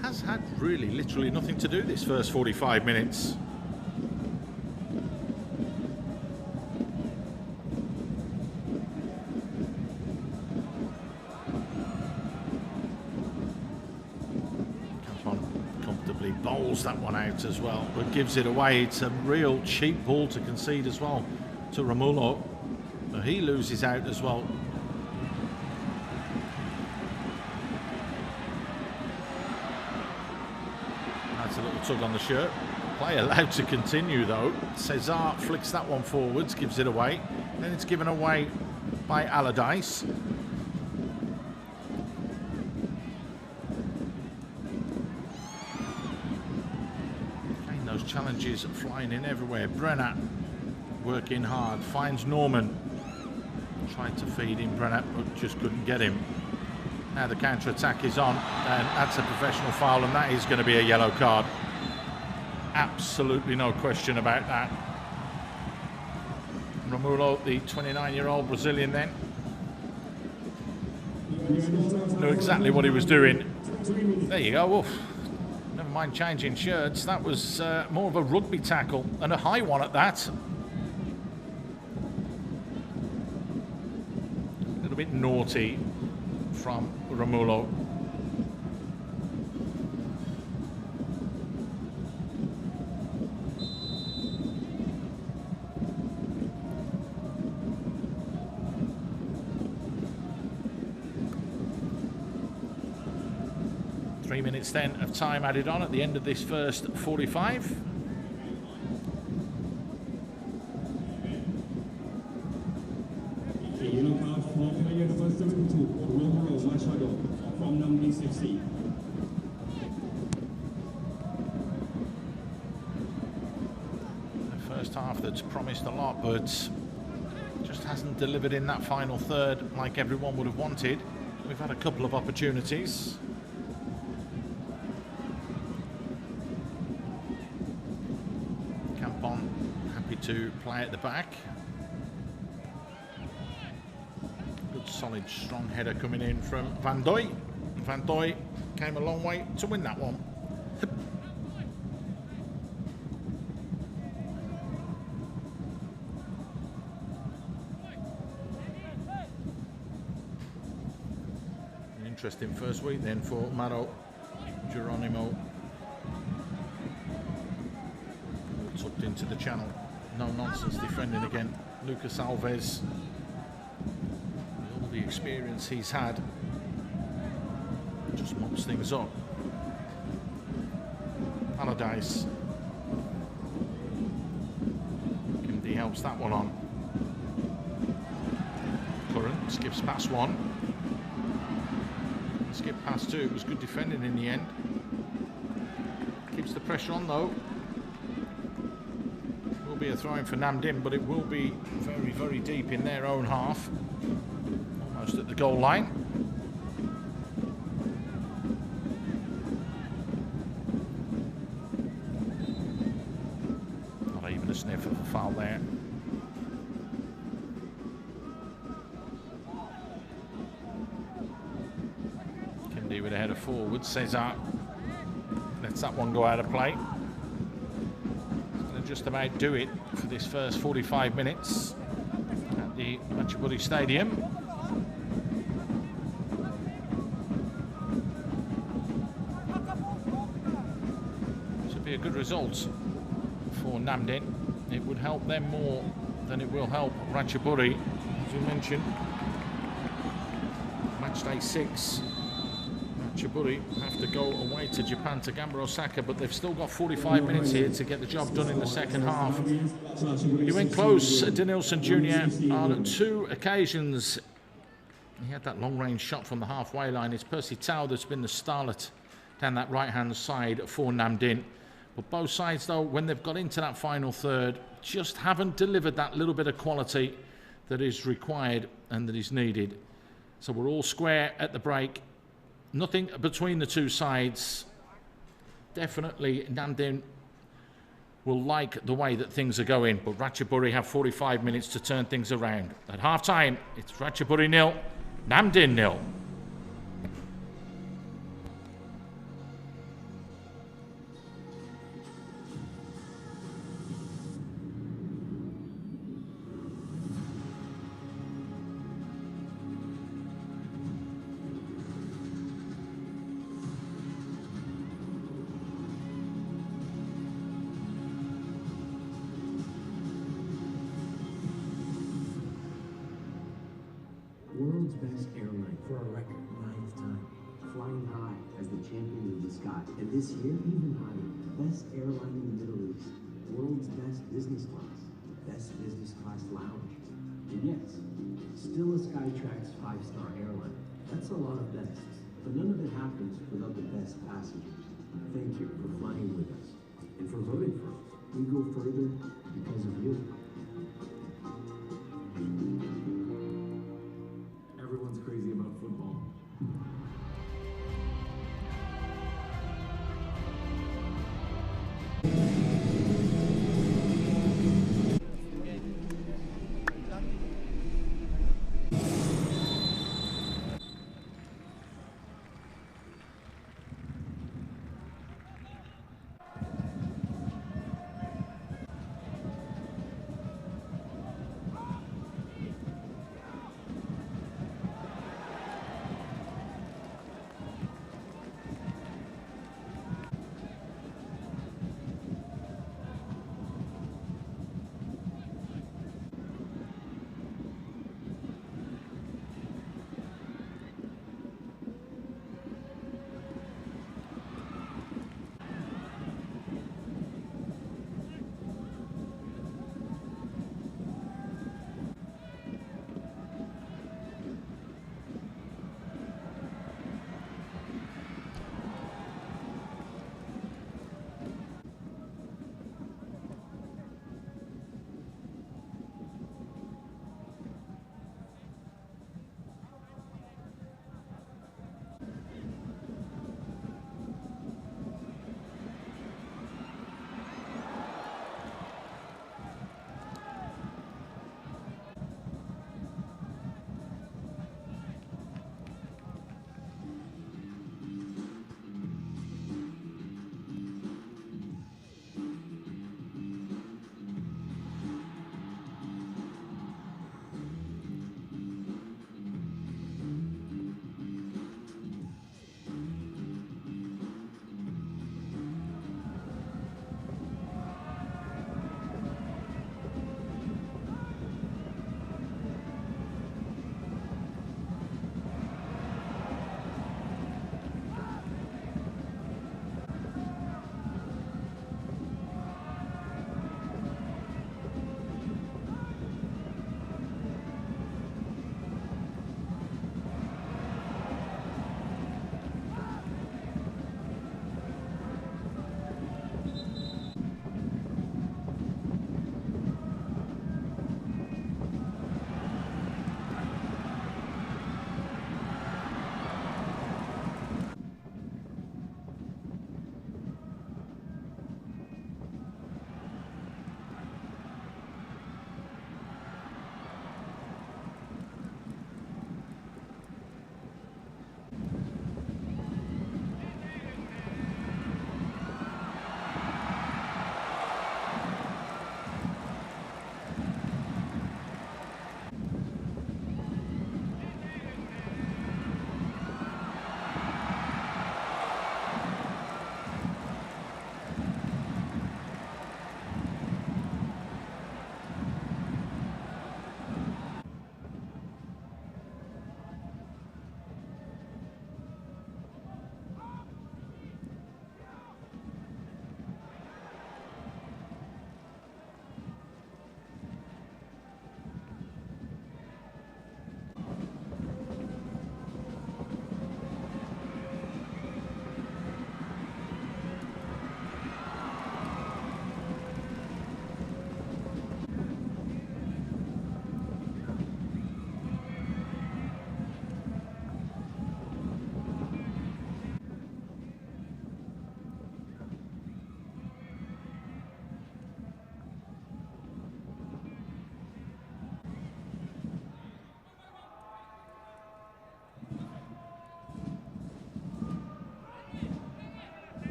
has had really literally nothing to do this first 45 minutes. Campon comfortably bowls that one out as well, but gives it away. It's a real cheap ball to concede as well to Romulo. But he loses out as well. A little tug on the shirt. Play allowed to continue though. Cesar flicks that one forwards, gives it away. Then it's given away by Allardyce. Again, those challenges flying in everywhere. Brenner working hard, finds Norman. Tried to feed him, Brenner, but just couldn't get him. Now the counter-attack is on, and that's a professional foul, and that is going to be a yellow card. Absolutely no question about that. Romulo, the 29-year-old Brazilian then, knew exactly what he was doing. There you go. Oof. Never mind changing shirts. That was more of a rugby tackle, and a high one at that. A little bit naughty from Romulo. Minutes then of time added on at the end of this first 45. The first half that's promised a lot, but just hasn't delivered in that final third like everyone would have wanted. We've had a couple of opportunities. to play at the back. Good, solid, strong header coming in from Van Dijk. Van Dijk came a long way to win that one. An interesting first week then for Maro Geronimo. Tucked into the channel. No nonsense defending again. Lucas Alves. With all the experience he's had, just mops things up. Allardyce. Kimdy helps that one on. Curran skips past one. Skip past two. It was good defending in the end. Keeps the pressure on though. Will be a throw-in for Nam Dinh, but it will be very, very deep in their own half. Almost at the goal line. Not even a sniff of a foul there. Kimdy with a header forward. Cesar lets that one go out of play. Just about do it for this first 45 minutes at the Ratchaburi Stadium. This would be a good result for Nam Dinh. It would help them more than it will help Ratchaburi, as we mentioned. Matchday 6. Ratchaburi have to go away to Japan to Gamba Osaka, but they've still got 45 minutes here to get the job done in the second half. He went close, Denilson Jr. on 2 occasions. He had that long-range shot from the halfway line. It's Percy Tau that's been the starlet down that right-hand side for Nam Dinh. But both sides, though, when they've got into that final third, just haven't delivered that little bit of quality that is required and that is needed. So we're all square at the break. Nothing between the two sides. Definitely Nam Dinh will like the way that things are going, but Ratchaburi have 45 minutes to turn things around. At half-time, it's Ratchaburi 0, Nam Dinh 0. World's best airline for a record 9th time. Flying high as the champion of the sky. And this year, even higher. Best airline in the Middle East. World's best business class. Best business class lounge. And yes, still a Skytrax 5-star airline. That's a lot of bests. But none of it happens without the best passengers. Thank you for flying with us. And for voting for us. We go further because of you. Everyone's crazy about football.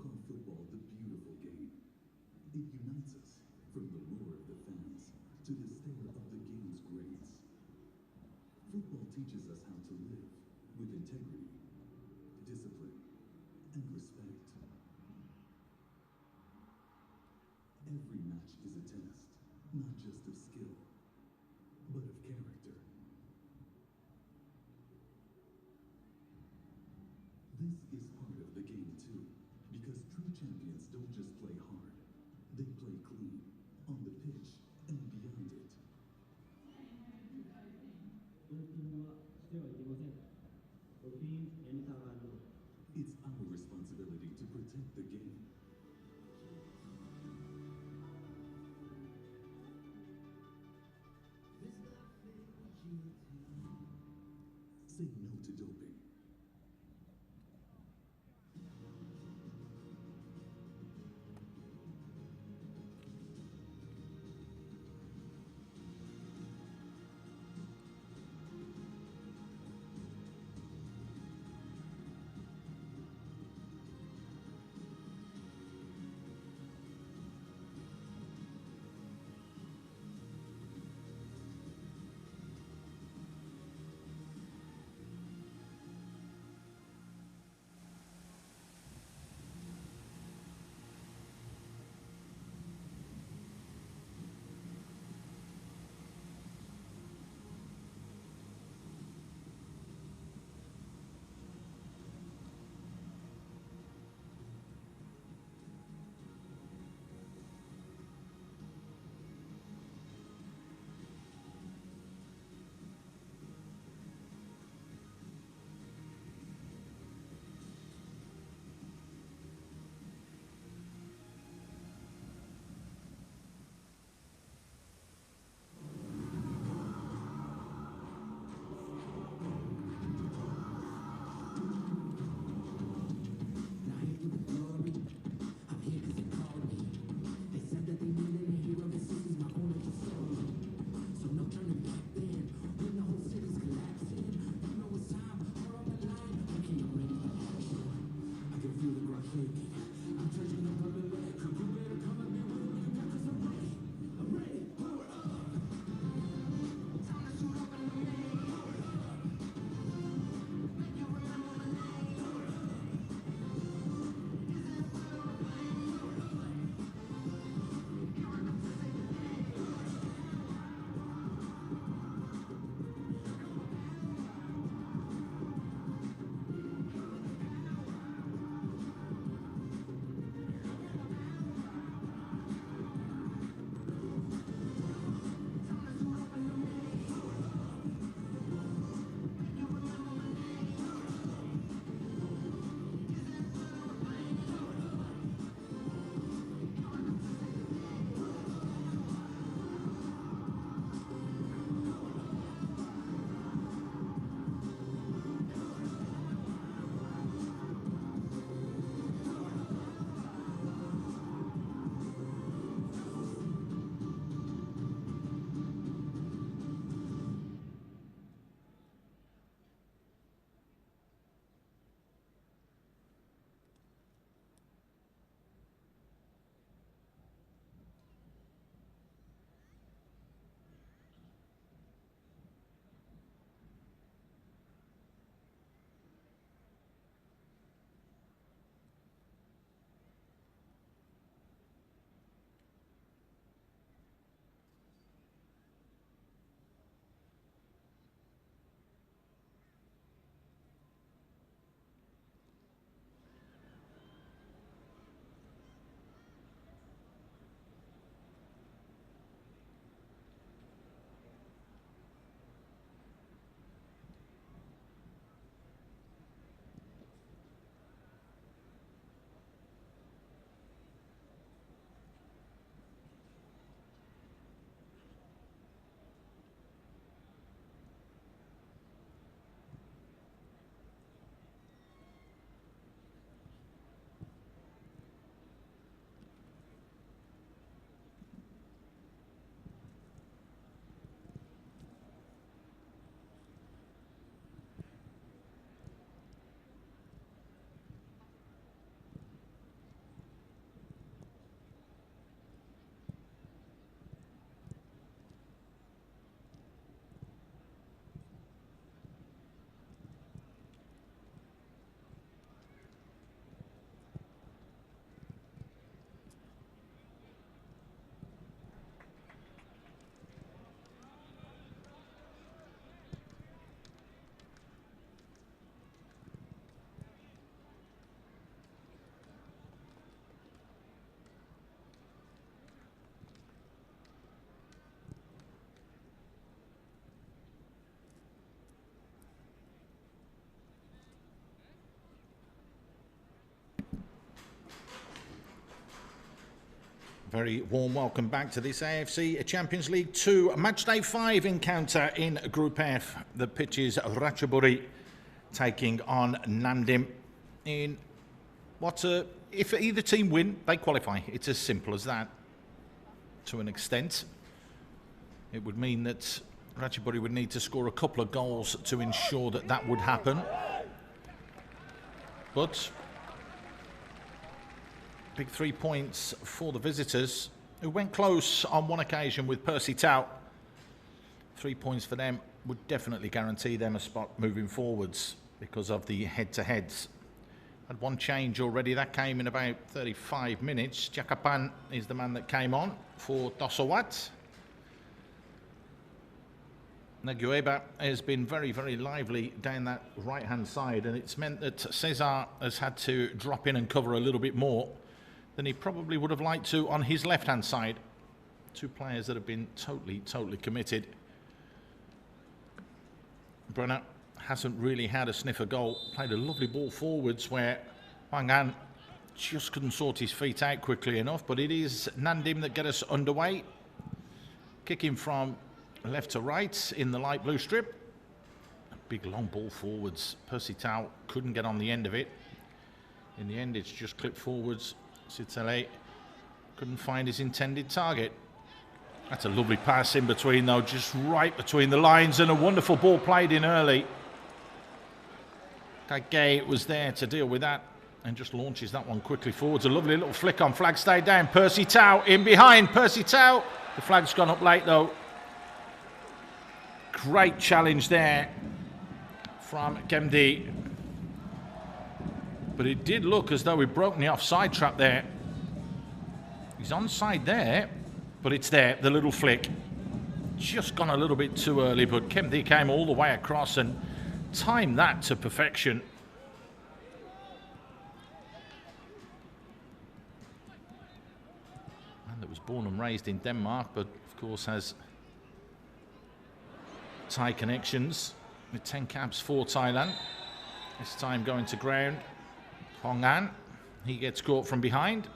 call football the beautiful game. It unites us from the roar of the fans to the stare of the game's greats. Football teaches us how to live with integrity, discipline, and respect. Every match is a test, not just of skill, but of character. This is part of the game too, because true champions don't just play hard, they play clean, on the pitch and beyond it. It's our responsibility to protect the game. Say no to doping. Very warm welcome back to this AFC Champions League 2 Matchday 5 encounter in Group F. The pitch is Ratchaburi taking on Dinh in if either team win, they qualify. It's as simple as that. To an extent, it would mean that Ratchaburi would need to score a couple of goals to ensure that that would happen. But big 3 points for the visitors, who went close on one occasion with Percy Tau. 3 points for them would definitely guarantee them a spot moving forwards because of the head-to-heads. Had one change already, that came in about 35 minutes. Jakapan is the man that came on for Dosawat. Nagueba has been very, very lively down that right-hand side, and it's meant that Cesar has had to drop in and cover a little bit more than he probably would have liked to on his left-hand side. Two players that have been totally committed. Brenner hasn't really had a sniff of goal. Played a lovely ball forwards where Wang An just couldn't sort his feet out quickly enough, but it is Dinh that get us underway. Kicking from left to right in the light blue strip. A big long ball forwards. Percy Tau couldn't get on the end of it. In the end, it's just clipped forwards. Sitele couldn't find his intended target. That's a lovely pass in between though, just right between the lines, and a wonderful ball played in early. Kage was there to deal with that and just launches that one quickly forwards. A lovely little flick on, flag stayed down. Percy Tau in behind, Percy Tau. The flag's gone up late though. Great challenge there from Kemdi. But it did look as though we'd broken the offside trap there. He's onside there, but it's there, the little flick. Just gone a little bit too early, but Kemdi came all the way across and timed that to perfection. Man that was born and raised in Denmark, but of course has Thai connections with 10 caps for Thailand. This time going to ground. Hong An, he gets caught from behind.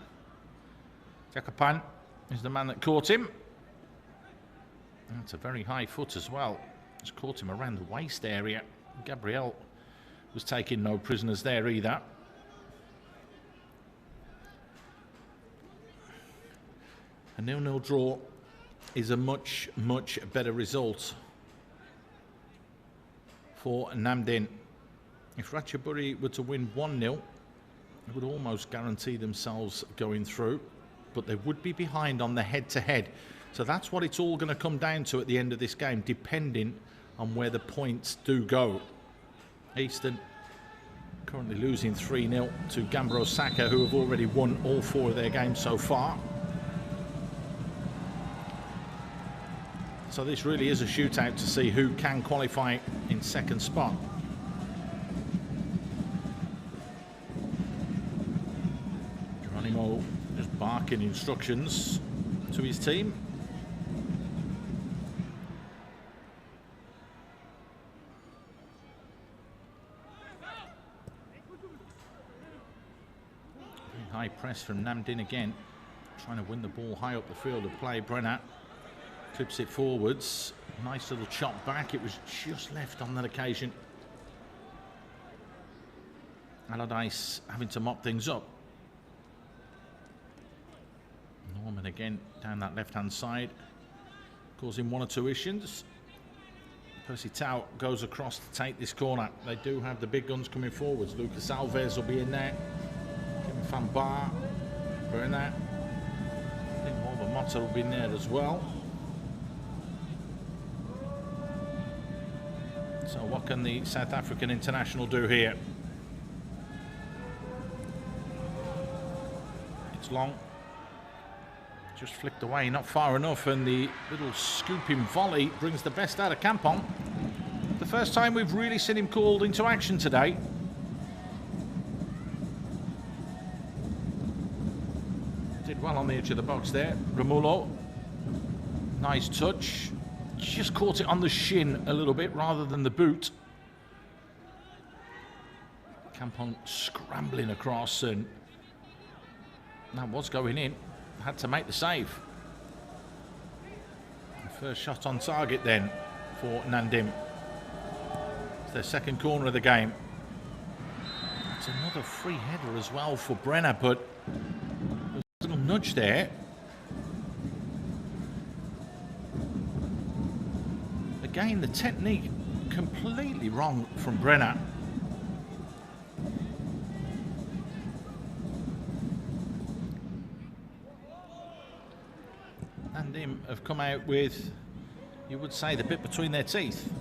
Jakapan is the man that caught him. That's a very high foot as well. Just caught him around the waist area. Gabriel was taking no prisoners there either. A 0-0 draw is a much better result for Dinh. If Ratchaburi were to win 1-0, it would almost guarantee themselves going through, but they would be behind on the head-to-head. So that's what it's all going to come down to at the end of this game, depending on where the points do go. Eastern currently losing 3-0 to Gambro Saka, who have already won all 4 of their games so far. So this really is a shootout to see who can qualify in second spot. Geronimo just barking instructions to his team. Very high press from Dinh again, trying to win the ball high up the field of play. Brenner clips it forwards. Nice little chop back. It was just left on that occasion. Allardyce having to mop things up. Norman again down that left-hand side, causing 1 or 2 issues. Percy Tau goes across to take this corner. They do have the big guns coming forwards. Lucas Alves will be in there. Kevin Van Bar, we're in there. I think Wolver Motta will be in there as well. So what can the South African international do here? It's long. Just flicked away, not far enough, and the little scooping volley brings the best out of Kampong. The first time we've really seen him called into action today. Did well on the edge of the box there. Romulo, nice touch. Just caught it on the shin a little bit rather than the boot. Kampong scrambling across, and that was going in. had to make the save. The first shot on target then for Nandim. It's their second corner of the game. It's another free header as well for Brenner, but there's a little nudge there. Again, the technique completely wrong from Brenner. And him have come out with, you would say, the bit between their teeth.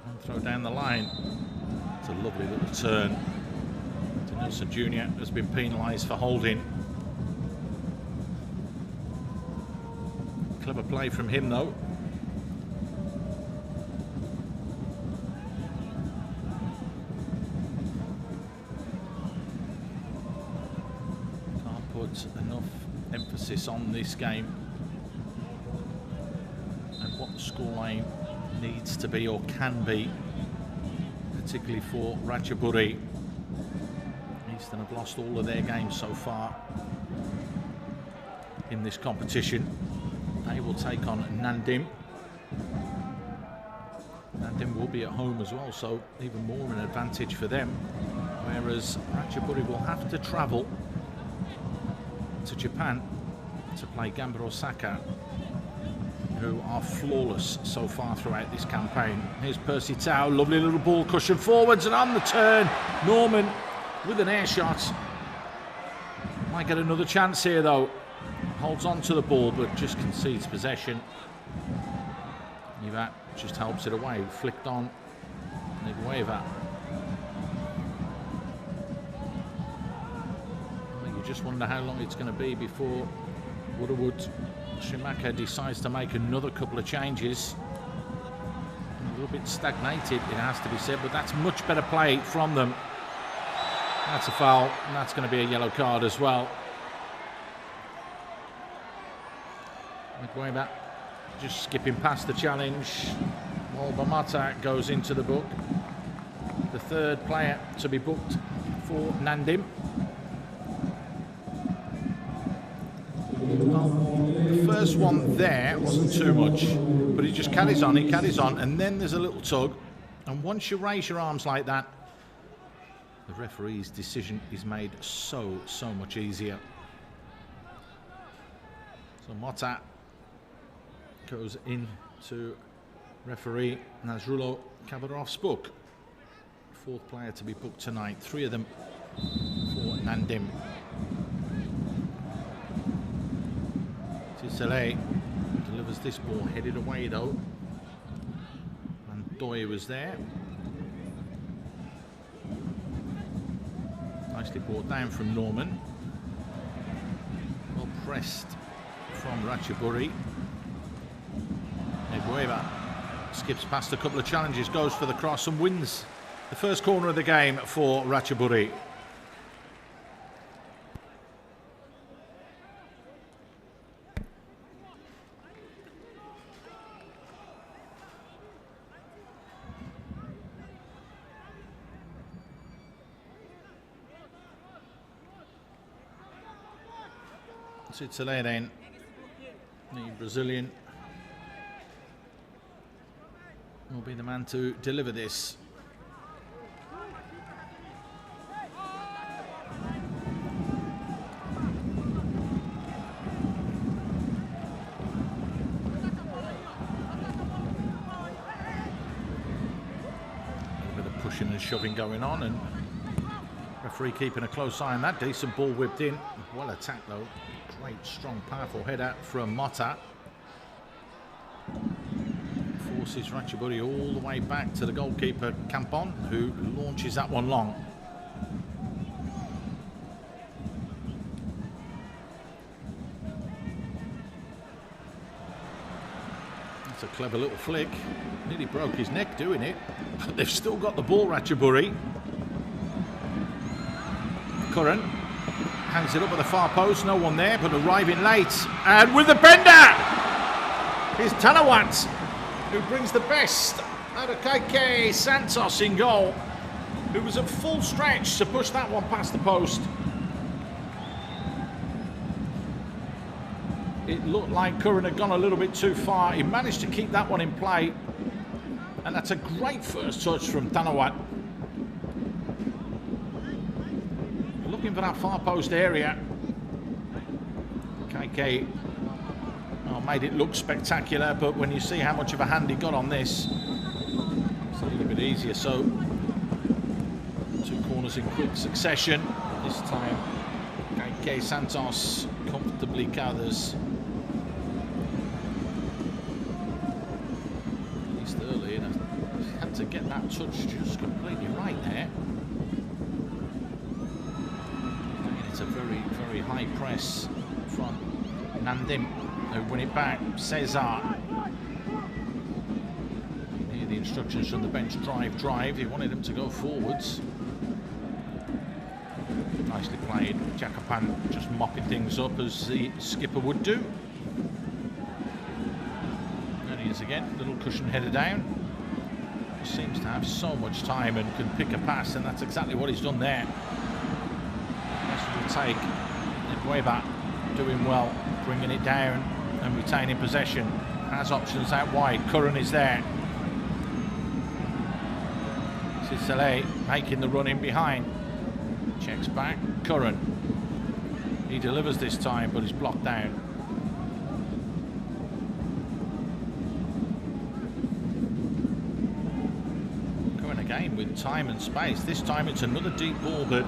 And throw down the line. It's a lovely little turn. Nelson Jr. has been penalised for holding. Clever play from him though. Can't put enough emphasis on this game and what the scoreline needs to be or can be, particularly for Ratchaburi. Eastern have lost all of their games so far in this competition. They will take on Nandim. Nandim will be at home as well, so even more an advantage for them. Whereas Ratchaburi will have to travel to Japan to play Gamba Osaka, who are flawless so far throughout this campaign. Here's Percy Tau, lovely little ball cushion forwards, and on the turn, Norman with an air shot. Might get another chance here though. Holds on to the ball but just concedes possession. Ivat just helps it away. Flicked on. Nigueva. You just wonder how long it's going to be before Woodwood Shimaka decides to make another couple of changes. A little bit stagnated, it has to be said, but that's much better play from them. That's a foul, and that's going to be a yellow card as well. Nigueva just skipping past the challenge. Bamata goes into the book. The third player to be booked for Nandim. Well, the first one there wasn't too much, but he just carries on, and then there's a little tug. And once you raise your arms like that, the referee's decision is made so much easier. So Mota goes into referee Nazrulo Kavarov's book. Fourth player to be booked tonight, 3 of them for Nandim. Tisele delivers this ball, headed away though. And Doy was there. Nicely brought down from Norman. Well pressed from Ratchaburi. Nigueva skips past a couple of challenges, goes for the cross and wins the first corner of the game for Ratchaburi. Sitsele then, the Brazilian, will be the man to deliver this. A bit of pushing and shoving going on, and referee keeping a close eye on that. Decent ball whipped in, well attacked though. Great, strong, powerful header from Mota. Forces Ratchaburi all the way back to the goalkeeper, Campon, who launches that one long. That's a clever little flick. Nearly broke his neck doing it, but they've still got the ball, Ratchaburi. Curran hangs it up at the far post, no one there, but arriving late. And with the bender is Tanawat. who brings the best out of KK Santos in goal, who was at full stretch to push that one past the post. It looked like Curran had gone a little bit too far. He managed to keep that one in play. And that's a great first touch from Tanawat. Looking for that far post area. KK made it look spectacular, but when you see how much of a hand he got on this, it's a little bit easier. So, 2 corners in quick succession. This time, KK Santos comfortably gathers. At least early, and he had to get that touch just completely right there. And it's a very, very high press from Nandim, who win it back. Cesar. Hear the instructions from the bench: drive. He wanted him to go forwards. Nicely played. Jacopan just mopping things up as the skipper would do. There he is again, little cushion header down. He seems to have so much time and can pick a pass, and that's exactly what he's done there. Nice little take. Weber doing well, bringing it down and retaining possession. Has options out wide. Curran is there. Sicele making the run in behind. Checks back. Curran. He delivers this time, but he's blocked down. Curran again with time and space. This time it's another deep ball, but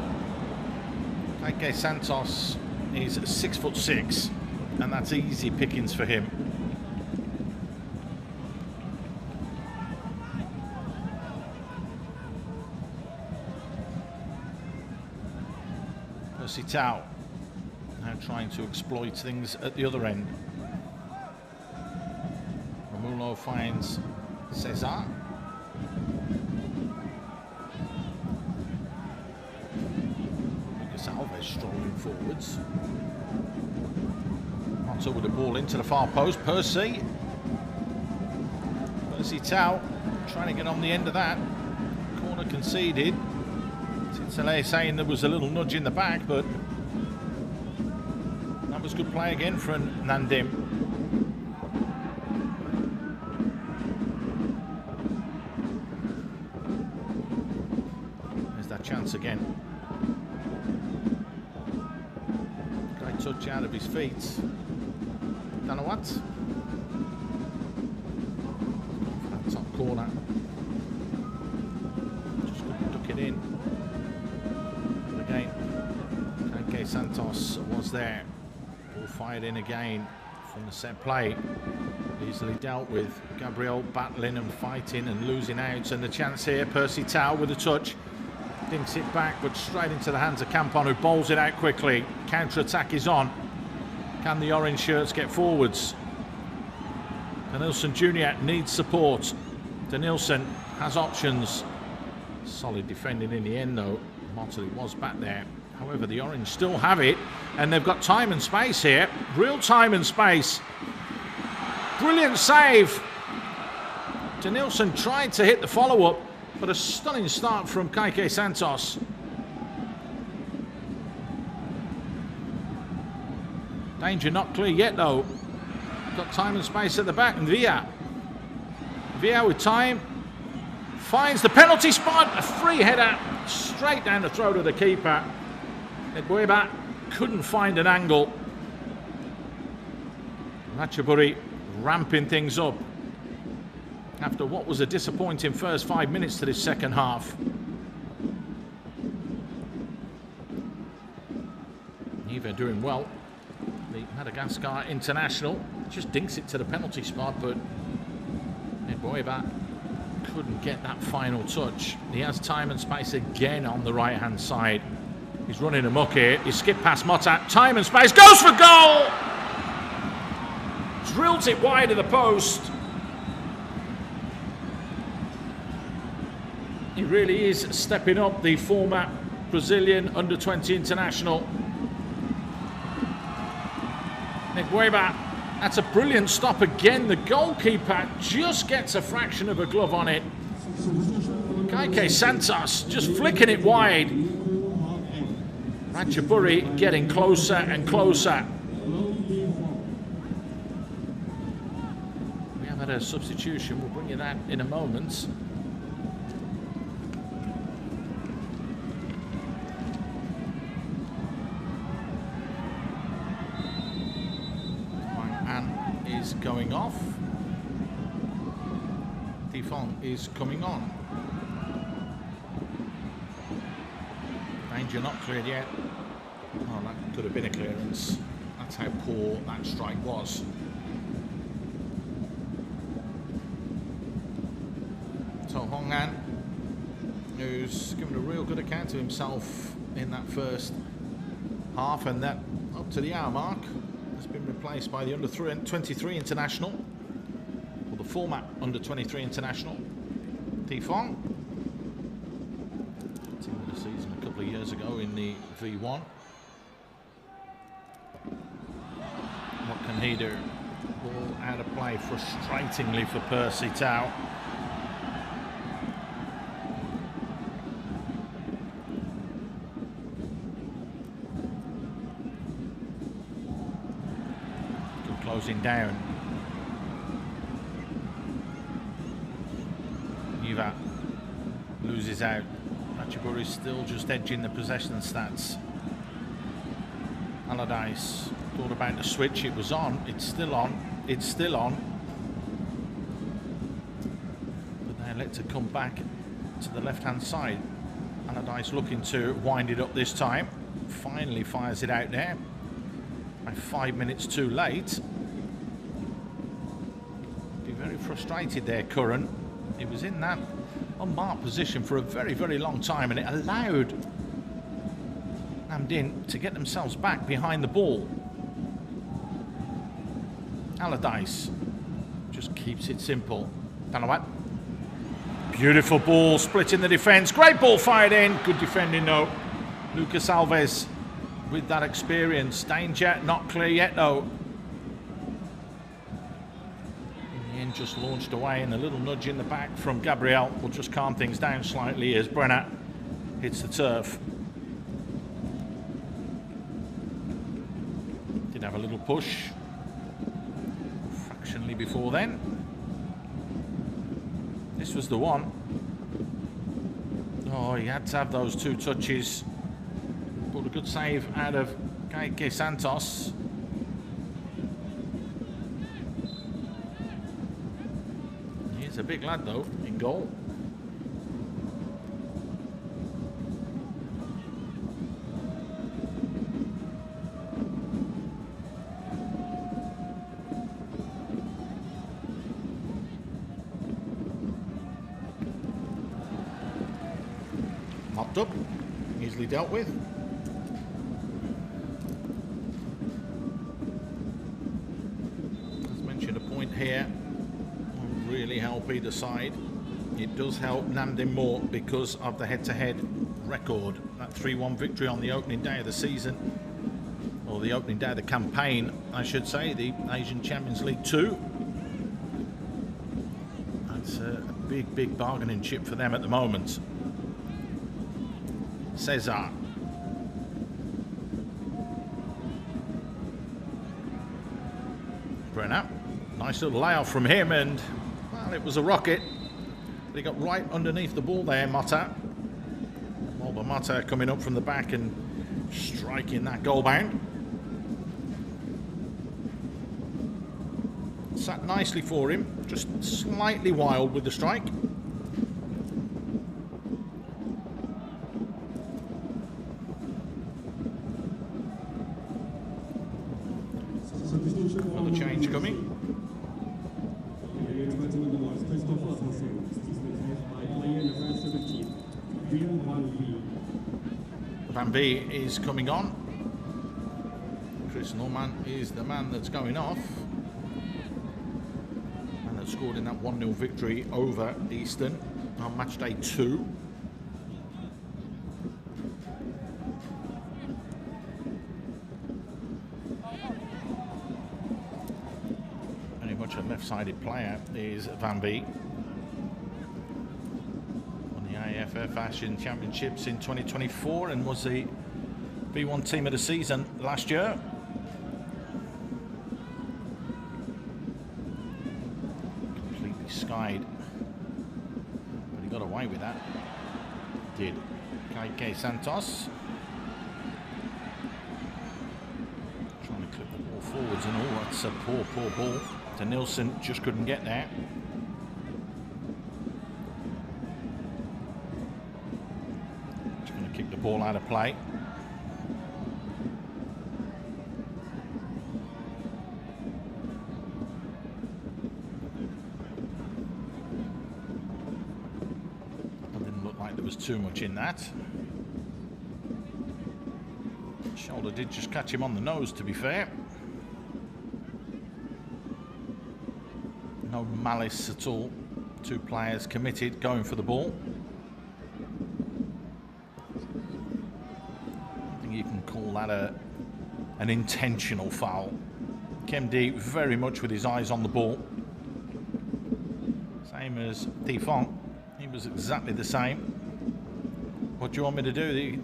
KK Santos is 6'6", and that's easy pickings for him. Percy Tau now trying to exploit things at the other end. Romulo finds Cesar. Alves strolling forwards. Monto with the ball into the far post. Percy Tau trying to get on the end of that. Corner conceded. Sicele saying there was a little nudge in the back, but that was good play again from Nandim. There's that chance again. Great touch out of his feet. Tanawat. That top corner. Just couldn't duck it in. Again, KK Santos was there. Ball fired in again from the set play. Easily dealt with. Gabriel battling and fighting and losing out. And the chance here, Percy Tau with a touch. Dinks it back, but straight into the hands of Campon, who bowls it out quickly. Counter-attack is on. Can the orange shirts get forwards? Denilson Jr. needs support. Denilson has options. Solid defending in the end, though. Motley was back there. However, the orange still have it, and they've got time and space here. Real time and space. Brilliant save. Denilson tried to hit the follow-up, but a stunning start from KK Santos. Danger not clear yet, though. Got time and space at the back, and Villa with time. Finds the penalty spot, a free header straight down the throat of the keeper. Ebueba couldn't find an angle. Ratchaburi ramping things up after what was a disappointing first 5 minutes to this second half. Neva doing well. The Madagascar international just dinks it to the penalty spot, but Ebueba couldn't get that final touch. He has time and space again on the right hand side. He's running amok here. He skipped past Motat. Time and space. Goes for goal! Drills it wide of the post. He really is stepping up, the former Brazilian under-20 international. Ebueba That's a brilliant stop again. The goalkeeper just gets a fraction of a glove on it. Kike Santos just flicking it wide. Ratchaburi getting closer and closer. We have had a substitution. We'll bring you that in a moment. Is going off. Dinh is coming on. Danger not cleared yet. Oh, that could have been a clearance. That's how poor that strike was. So Hong An, who's given a real good account of himself in that first half, and that up to the hour mark has been replaced by the under-23 international, or the former under-23 international, Dinh. Team of the season a couple of years ago in the V1. What can he do? Ball out of play frustratingly for Percy Tau. Closing down. Yuva loses out. Ratchaburi still just edging the possession stats. Allardyce thought about the switch. It was on. It's still on. It's still on. But they're let to come back to the left-hand side. Allardyce looking to wind it up this time. Finally fires it out there. By 5 minutes too late. Very frustrated there, Curran. He was in that unmarked position for a very, very long time, and it allowed Dinh to get themselves back behind the ball. Allardyce just keeps it simple. Tanawat. Beautiful ball, splitting the defence. Great ball fired in. Good defending though. Lucas Alves with that experience. Danger not clear yet though. Just launched away, and a little nudge in the back from Gabriel will just calm things down slightly as Brenner hits the turf. Did have a little push fractionally before then. This was the one. Oh, he had to have those two touches. But a good save out of Kike Santos. He's a big lad though, in goal. Mopped up, easily dealt with. As mentioned, a point here really help either side. It does help Dinh more because of the head-to-head record. That 3-1 victory on the opening day of the season, or the opening day of the campaign, I should say, the Asian Champions League 2. That's a big, big bargaining chip for them at the moment. Cesar. Brenner. Nice little layoff from him, and well, it was a rocket. But he got right underneath the ball there, Mata. Well, Mata coming up from the back and striking that goal bound. Sat nicely for him, just slightly wild with the strike. Another change coming. Van B is coming on. Chris Norman is the man that's going off. And that scored in that 1-0 victory over Eastern on Matchday 2. left-sided player is Van Beek. Won the AFF Asian Championships in 2024 and was the B1 team of the season last year. Completely skied, but he got away with that. Did Kike Santos. Trying to clip the ball forwards and all. That's a poor ball to Nilsson, just couldn't get there. Just going to kick the ball out of play. Too much in that. Shoulder did just catch him on the nose, to be fair. No malice at all. Two players committed, going for the ball. I think you can call that an intentional foul. Kemdi very much with his eyes on the ball. Same as Tifon. He was exactly the same. What do you want me to do? You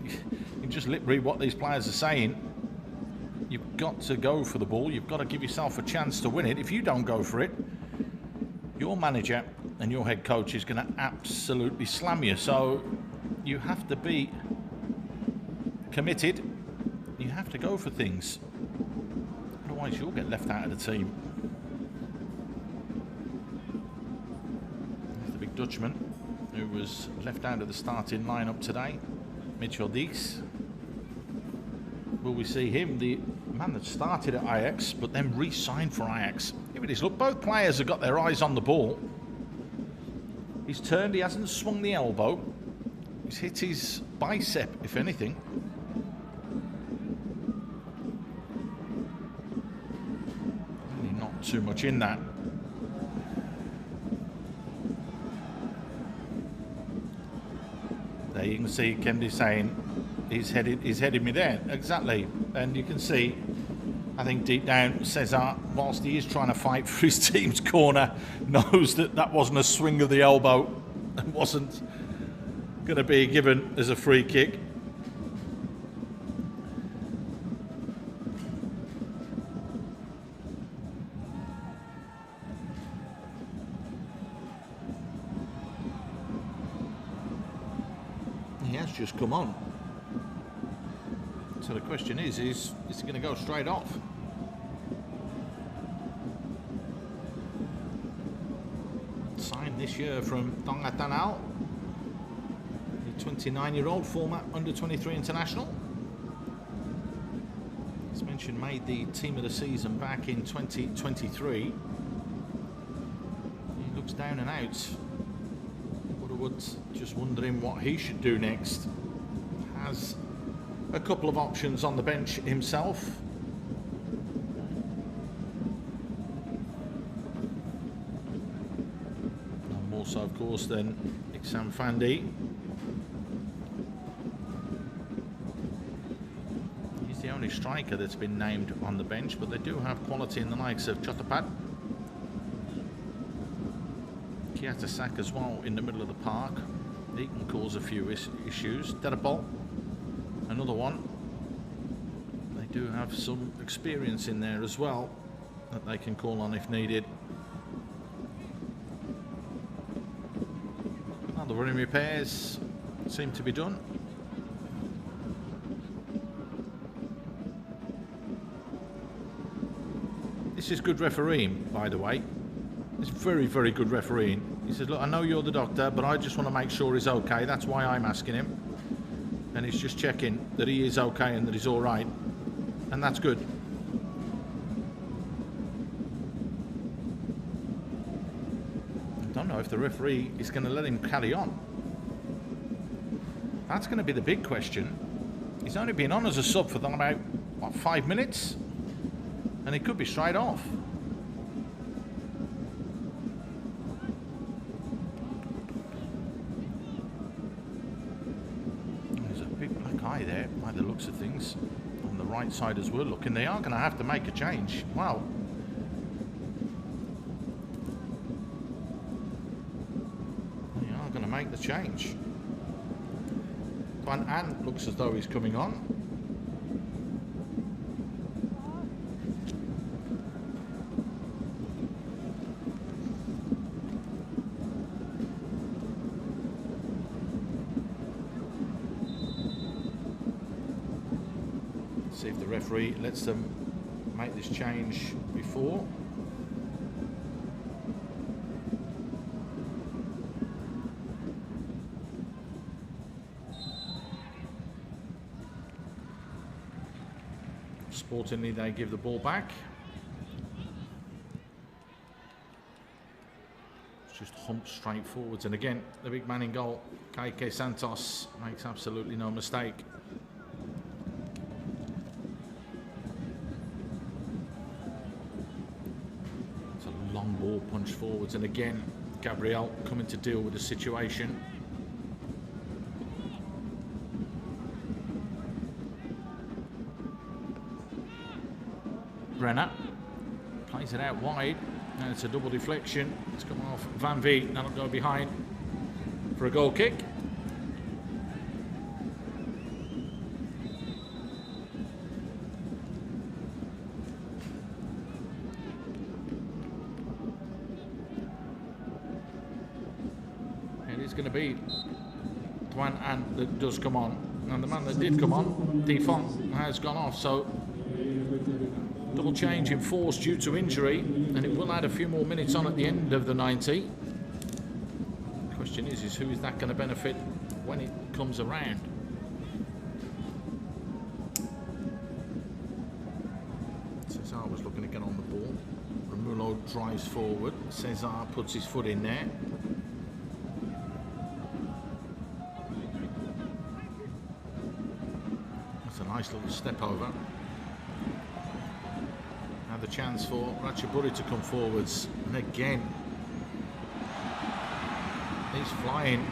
just lip read what these players are saying. You've got to go for the ball. You've got to give yourself a chance to win it. If you don't go for it, your manager and your head coach is going to absolutely slam you. So you have to be committed. You have to go for things. Otherwise, you'll get left out of the team. There's the big Dutchman who was left out of the starting lineup today, Mitchell Dees. Will we see him, the man that started at Ajax but then re-signed for Ajax? Here it is. Look, both players have got their eyes on the ball. He's turned, he hasn't swung the elbow. He's hit his bicep, if anything. Really not too much in that. There you can see Kemdi saying he's headed me there. Exactly. And you can see, I think deep down, Cesar, whilst he is trying to fight for his team's corner, knows that that wasn't a swing of the elbow and wasn't going to be given as a free kick. Just come on. So the question is he going to go straight off? Signed this year from Tongatanal, the 29-year-old former under-23 international. As mentioned, made the team of the season back in 2023. He looks down and out. Just wondering what he should do next. Has a couple of options on the bench himself. And more so, of course, than Iksan Fandi. He's the only striker that's been named on the bench, but they do have quality in the likes of Chotapat. Kiatasak as well in the middle of the park. He can cause a few issues. Terapol, another one. They do have some experience in there as well that they can call on if needed. Well, the running repairs seem to be done. This is good refereeing, by the way. It's very, very good refereeing. He says, look, I know you're the doctor, but I just want to make sure he's okay. That's why I'm asking him. And he's just checking that he is okay and that he's all right. And that's good. I don't know if the referee is going to let him carry on. That's going to be the big question. He's only been on as a sub for about, what, 5 minutes? And he could be straight off. There, by the looks of things, on the right side as we're looking, they are going to have to make a change. Wow. make the change. Van Ant looks as though he's coming on. See if the referee lets them make this change before. Sportingly, they give the ball back. It's just humped straight forwards, and again, the big man in goal, KK Santos, makes absolutely no mistake. It's a long ball punched forwards, and again, Gabriel coming to deal with the situation. Brenner plays it out wide, and it's a double deflection. It's come off Van Veen, that'll go behind for a goal kick. It is going to be Tuan Ant that does come on, and the man that did come on, Defont, has gone off, so double change in force due to injury, and it will add a few more minutes on at the end of the 90. The question is who is that going to benefit when it comes around? Cesar was looking to get on the ball. Romulo drives forward. Cesar puts his foot in there. That's a nice little step over. The chance for Ratchaburi to come forwards, and again he's flying.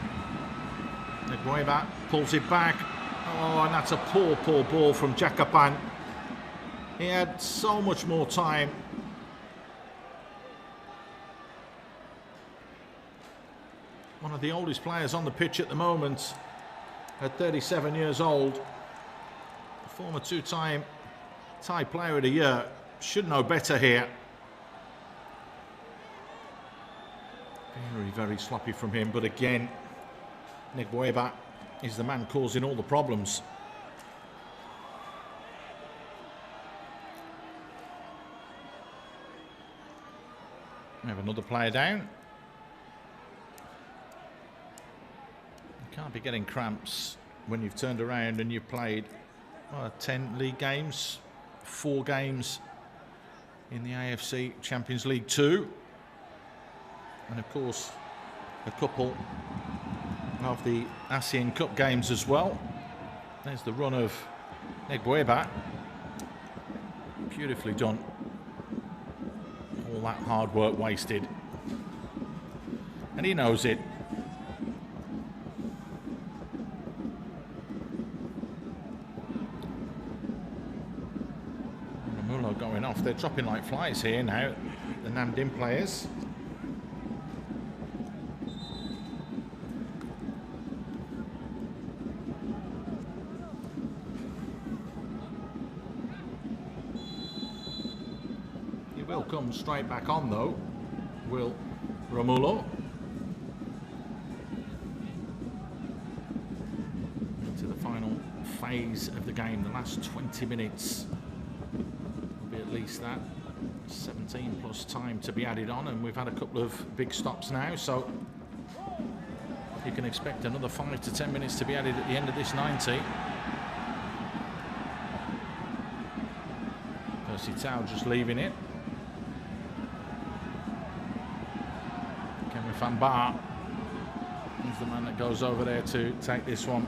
Ngueba pulls it back. Oh, and that's a poor ball from Jakapan. He had so much more time. One of the oldest players on the pitch at the moment, at 37 years old, a former two-time Thai Player of the Year. Should know better here. Very sloppy from him, but again, Ngueba is the man causing all the problems. We have another player down. You can't be getting cramps when you've turned around and you've played 10 league games, 4 games in the AFC Champions League Two, and of course a couple of the ASEAN Cup games as well. There's the run of Ngueba. Beautifully done. All that hard work wasted, and he knows it. Going off, they're dropping like flies here now, the Nam Dinh players. He will come straight back on though, will Romulo. Into the final phase of the game, the last 20 minutes. At least that 17 plus time to be added on, and we've had a couple of big stops now, so you can expect another 5 to 10 minutes to be added at the end of this 90. Percy Tau just leaving it. Cameron Van Bar is the man that goes over there to take this one.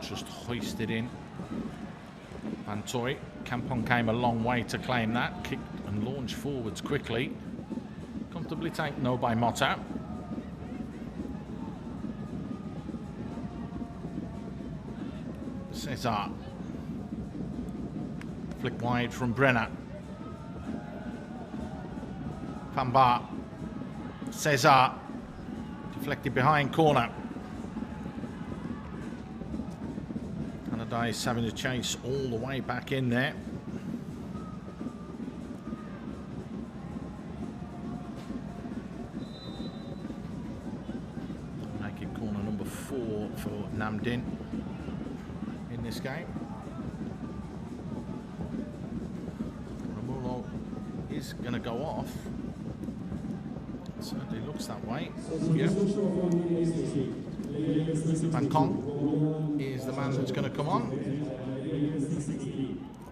Just hoisted in. Van Toy. Kampong came a long way to claim that. Kicked and launched forwards quickly. Comfortably taken though by Mota. Cesar. Flick wide from Brenner. Van Baar. Cesar. Deflected behind corner. Allardyce having to chase all the way back in there. Naked corner number 4 for Nam Dinh in this game. Romulo is going to go off. It certainly looks that way. Yep. Van Kong is the man that's going to come on.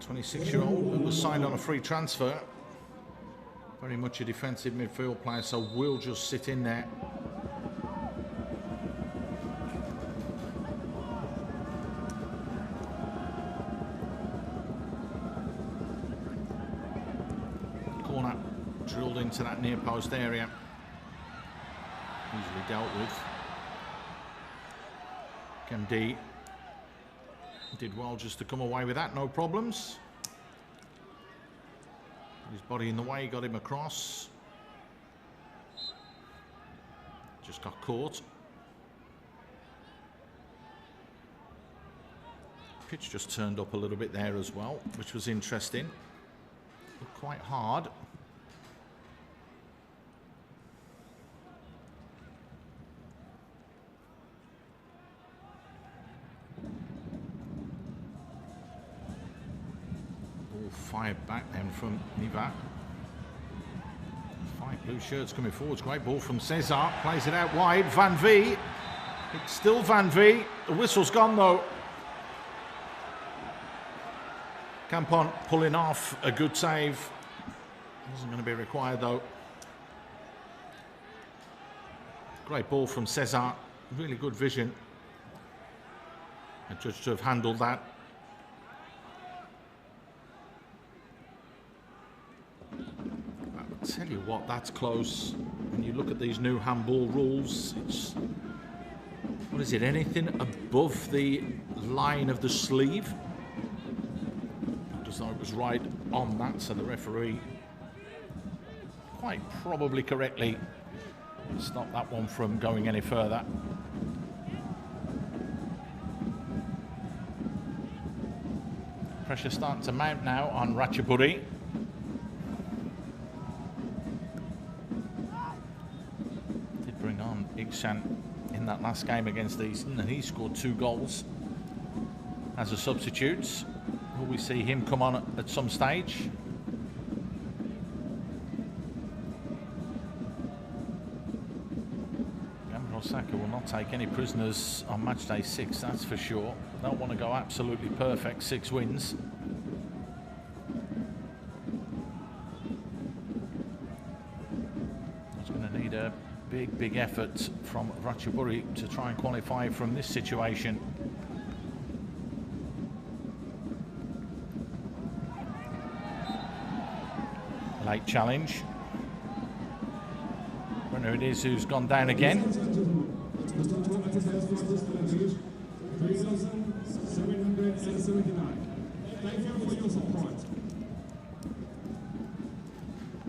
26-year-old who was signed on a free transfer. Very much a defensive midfield player, so will just sit in there. Corner drilled into that near post area. Easily dealt with. MD did well just to come away with that, no problems. His body in the way, got him across. Just got caught. Pitch just turned up a little bit there as well, which was interesting. Looked quite hard. Fired back then from Niva. 5 blue shirts coming forwards. Great ball from Cesar. Plays it out wide. Van Vee. It's still Van Vee. The whistle's gone though. Campon pulling off a good save. Wasn't going to be required though. Great ball from Cesar. Really good vision. A judge to have handled that. Tell you what, that's close. When you look at these new handball rules, it's, what is it, anything above the line of the sleeve? Just thought it was right on that, so the referee quite probably correctly stopped that one from going any further. Pressure starting to mount now on Ratchaburi. In that last game against Easton, and he scored 2 goals as a substitute. Will we see him come on at some stage? Osaka will not take any prisoners on Matchday 6, that's for sure. They'll want to go absolutely perfect, 6 wins. It's going to need a big effort from Ratchaburi to try and qualify from this situation. Late challenge. I don't know who it is who's gone down again.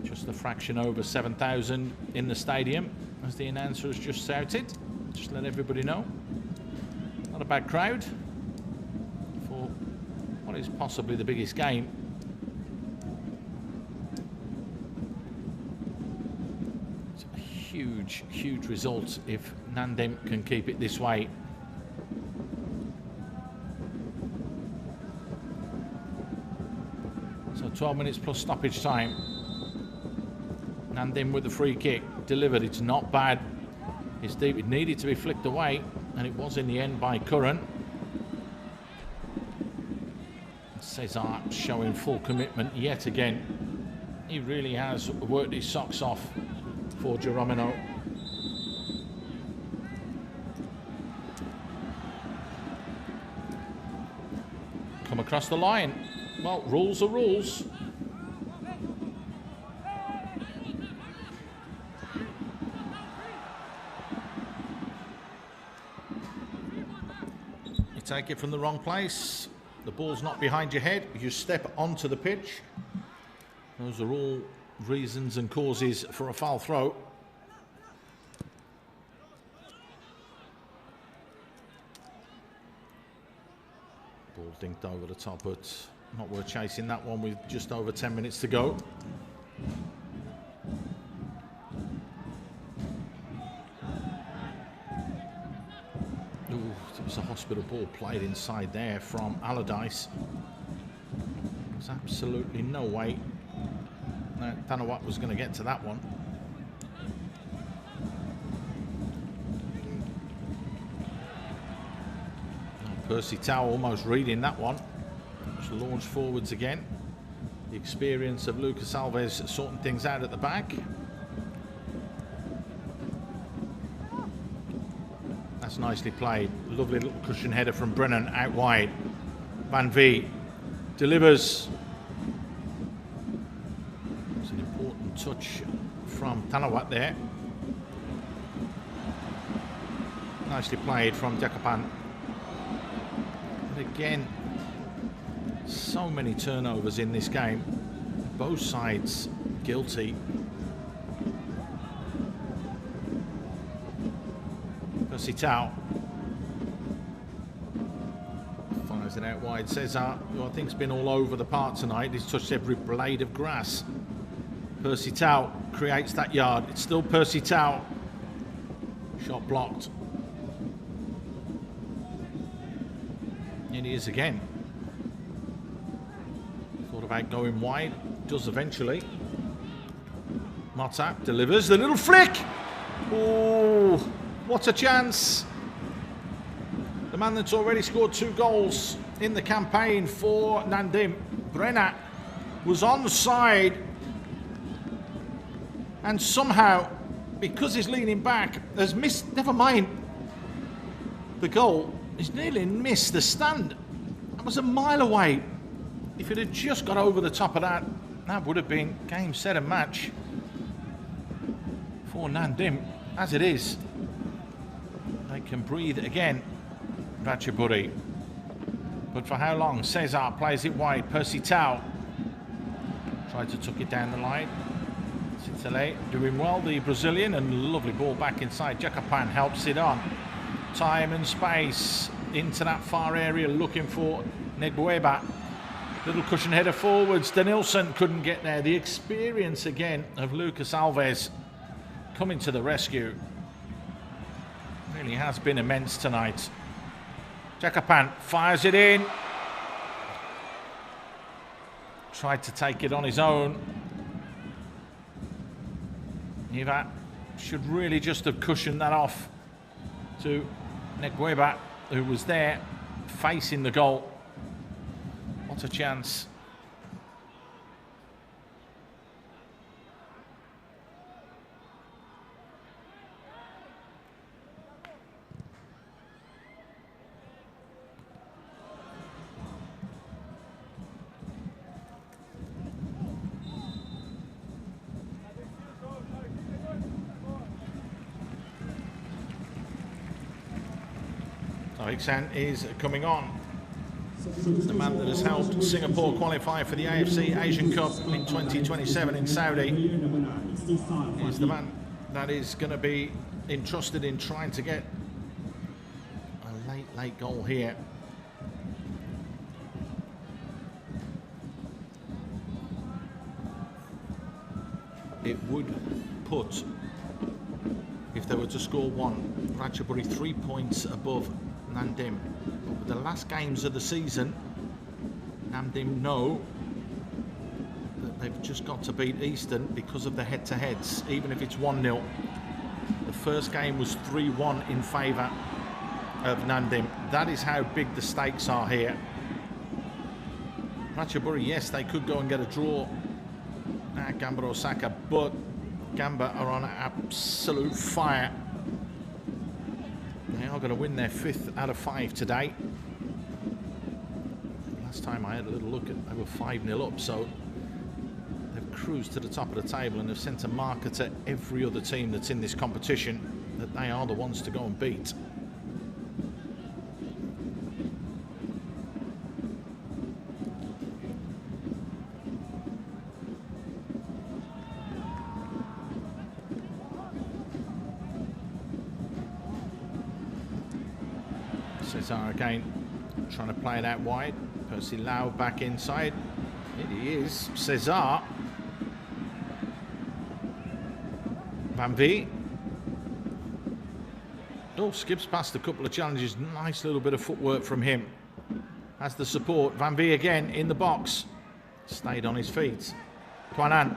Just a fraction over 7,000 in the stadium, as the announcer has just shouted. Just let everybody know. Not a bad crowd for what is possibly the biggest game. It's a huge result if Nam Dinh can keep it this way. So 12 minutes plus stoppage time. Nam Dinh with the free kick, delivered. It's not bad. It's deep. It needed to be flicked away, and it was in the end by Curran. Cesar showing full commitment yet again. He really has worked his socks off for Geronimo. Come across the line. Well, rules are rules. Take it from the wrong place. The the ball's not behind your head, you step onto the pitch. Those are all reasons and causes for a foul throw. Ball dinked over the top, but not worth chasing that one with just over 10 minutes to go. Ooh, it was a hospital ball played inside there from Allardyce. There's absolutely no way that Tanawat was going to get to that one. Percy Tau almost reading that one. Just launched forwards again. The experience of Lucas Alves sorting things out at the back. That's nicely played. Lovely little cushion header from Brennan out wide. Van Vee delivers. It's an important touch from Tanawat there. Nicely played from Jakapan. Again, so many turnovers in this game, both sides guilty. Percy Tau fires it out wide. Cesar, who I think's been all over the park tonight, he's touched every blade of grass. Percy Tau creates that yard. It's still Percy Tau. Shot blocked. And he is again. Thought about going wide, does eventually. Motap delivers the little flick. Oh, what a chance. The man that's already scored 2 goals in the campaign for Nandim, Brenna, was onside. And somehow, because he's leaning back, has missed, never mind the goal, he's nearly missed the stand. That was a mile away. If it had just got over the top of that, that would have been game, set and match for Nandim. As it is, they can breathe again, Ratchaburi. But for how long? Cesar plays it wide. Percy Tau tried to tuck it down the line. Sintele doing well, the Brazilian, and lovely ball back inside. Jakapan helps it on. Time and space into that far area, looking for Negbueba. Little cushion header forwards. Denilson couldn't get there. The experience again of Lucas Alves coming to the rescue really has been immense tonight. Jakapan fires it in. Tried to take it on his own. Niva should really just have cushioned that off to Negbueba, who was there facing the goal. What a chance. Iksan is coming on. The man that has helped Singapore qualify for the AFC Asian Cup in 2027 in Saudi is the man that is going to be entrusted in trying to get a late goal here. It would put, if they were to score one, Ratchaburi 3 points above Nandim. But with the last games of the season, Nandim know that they've just got to beat Eastern because of the head-to-heads, even if it's 1-0. The first game was 3-1 in favour of Nandim. That is how big the stakes are here. Ratchaburi, yes, they could go and get a draw at Gamba Osaka, but Gamba are on absolute fire. They are going to win their 5th out of 5 today. Last time I had a little look at, they were 5-0 up, so they've cruised to the top of the table and have sent a marker to every other team that's in this competition that they are the ones to go and beat. Cesar again, trying to play it out wide. Percy Lau back inside. It is Cesar. Van Vee. Oh, skips past a couple of challenges. Nice little bit of footwork from him. Has the support. Van Vee again in the box. Stayed on his feet. Tuanan.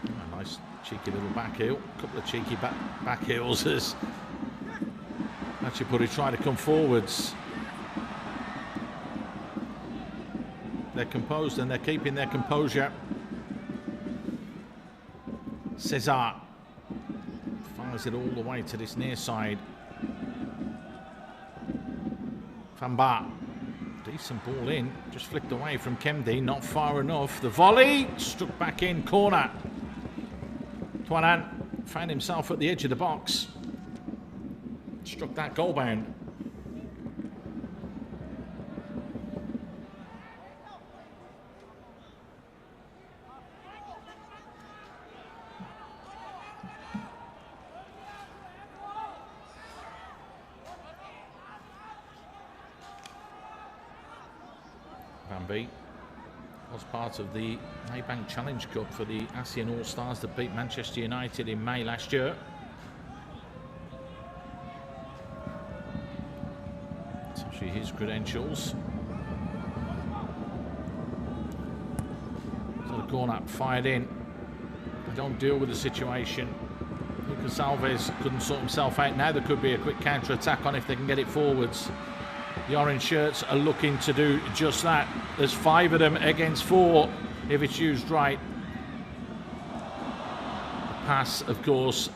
A nice cheeky little back heel. A couple of cheeky back heels as Ratchaburi try to come forwards. They're composed and they're keeping their composure. Cesar fires it all the way to this near side. Famba, decent ball in, just flicked away from Kemdi, not far enough. The volley struck back in, corner. Tuanan found himself at the edge of the box. Struck that goal bound. Van Vee was part of the Maybank Challenge Cup for the ASEAN All-Stars that beat Manchester United in May last year. That's actually his credentials. So the corner fired in. They don't deal with the situation. Lucas Alves couldn't sort himself out. Now there could be a quick counter-attack on if they can get it forwards. The orange shirts are looking to do just that. There's 5 of them against 4 if it's used right. The pass, of course,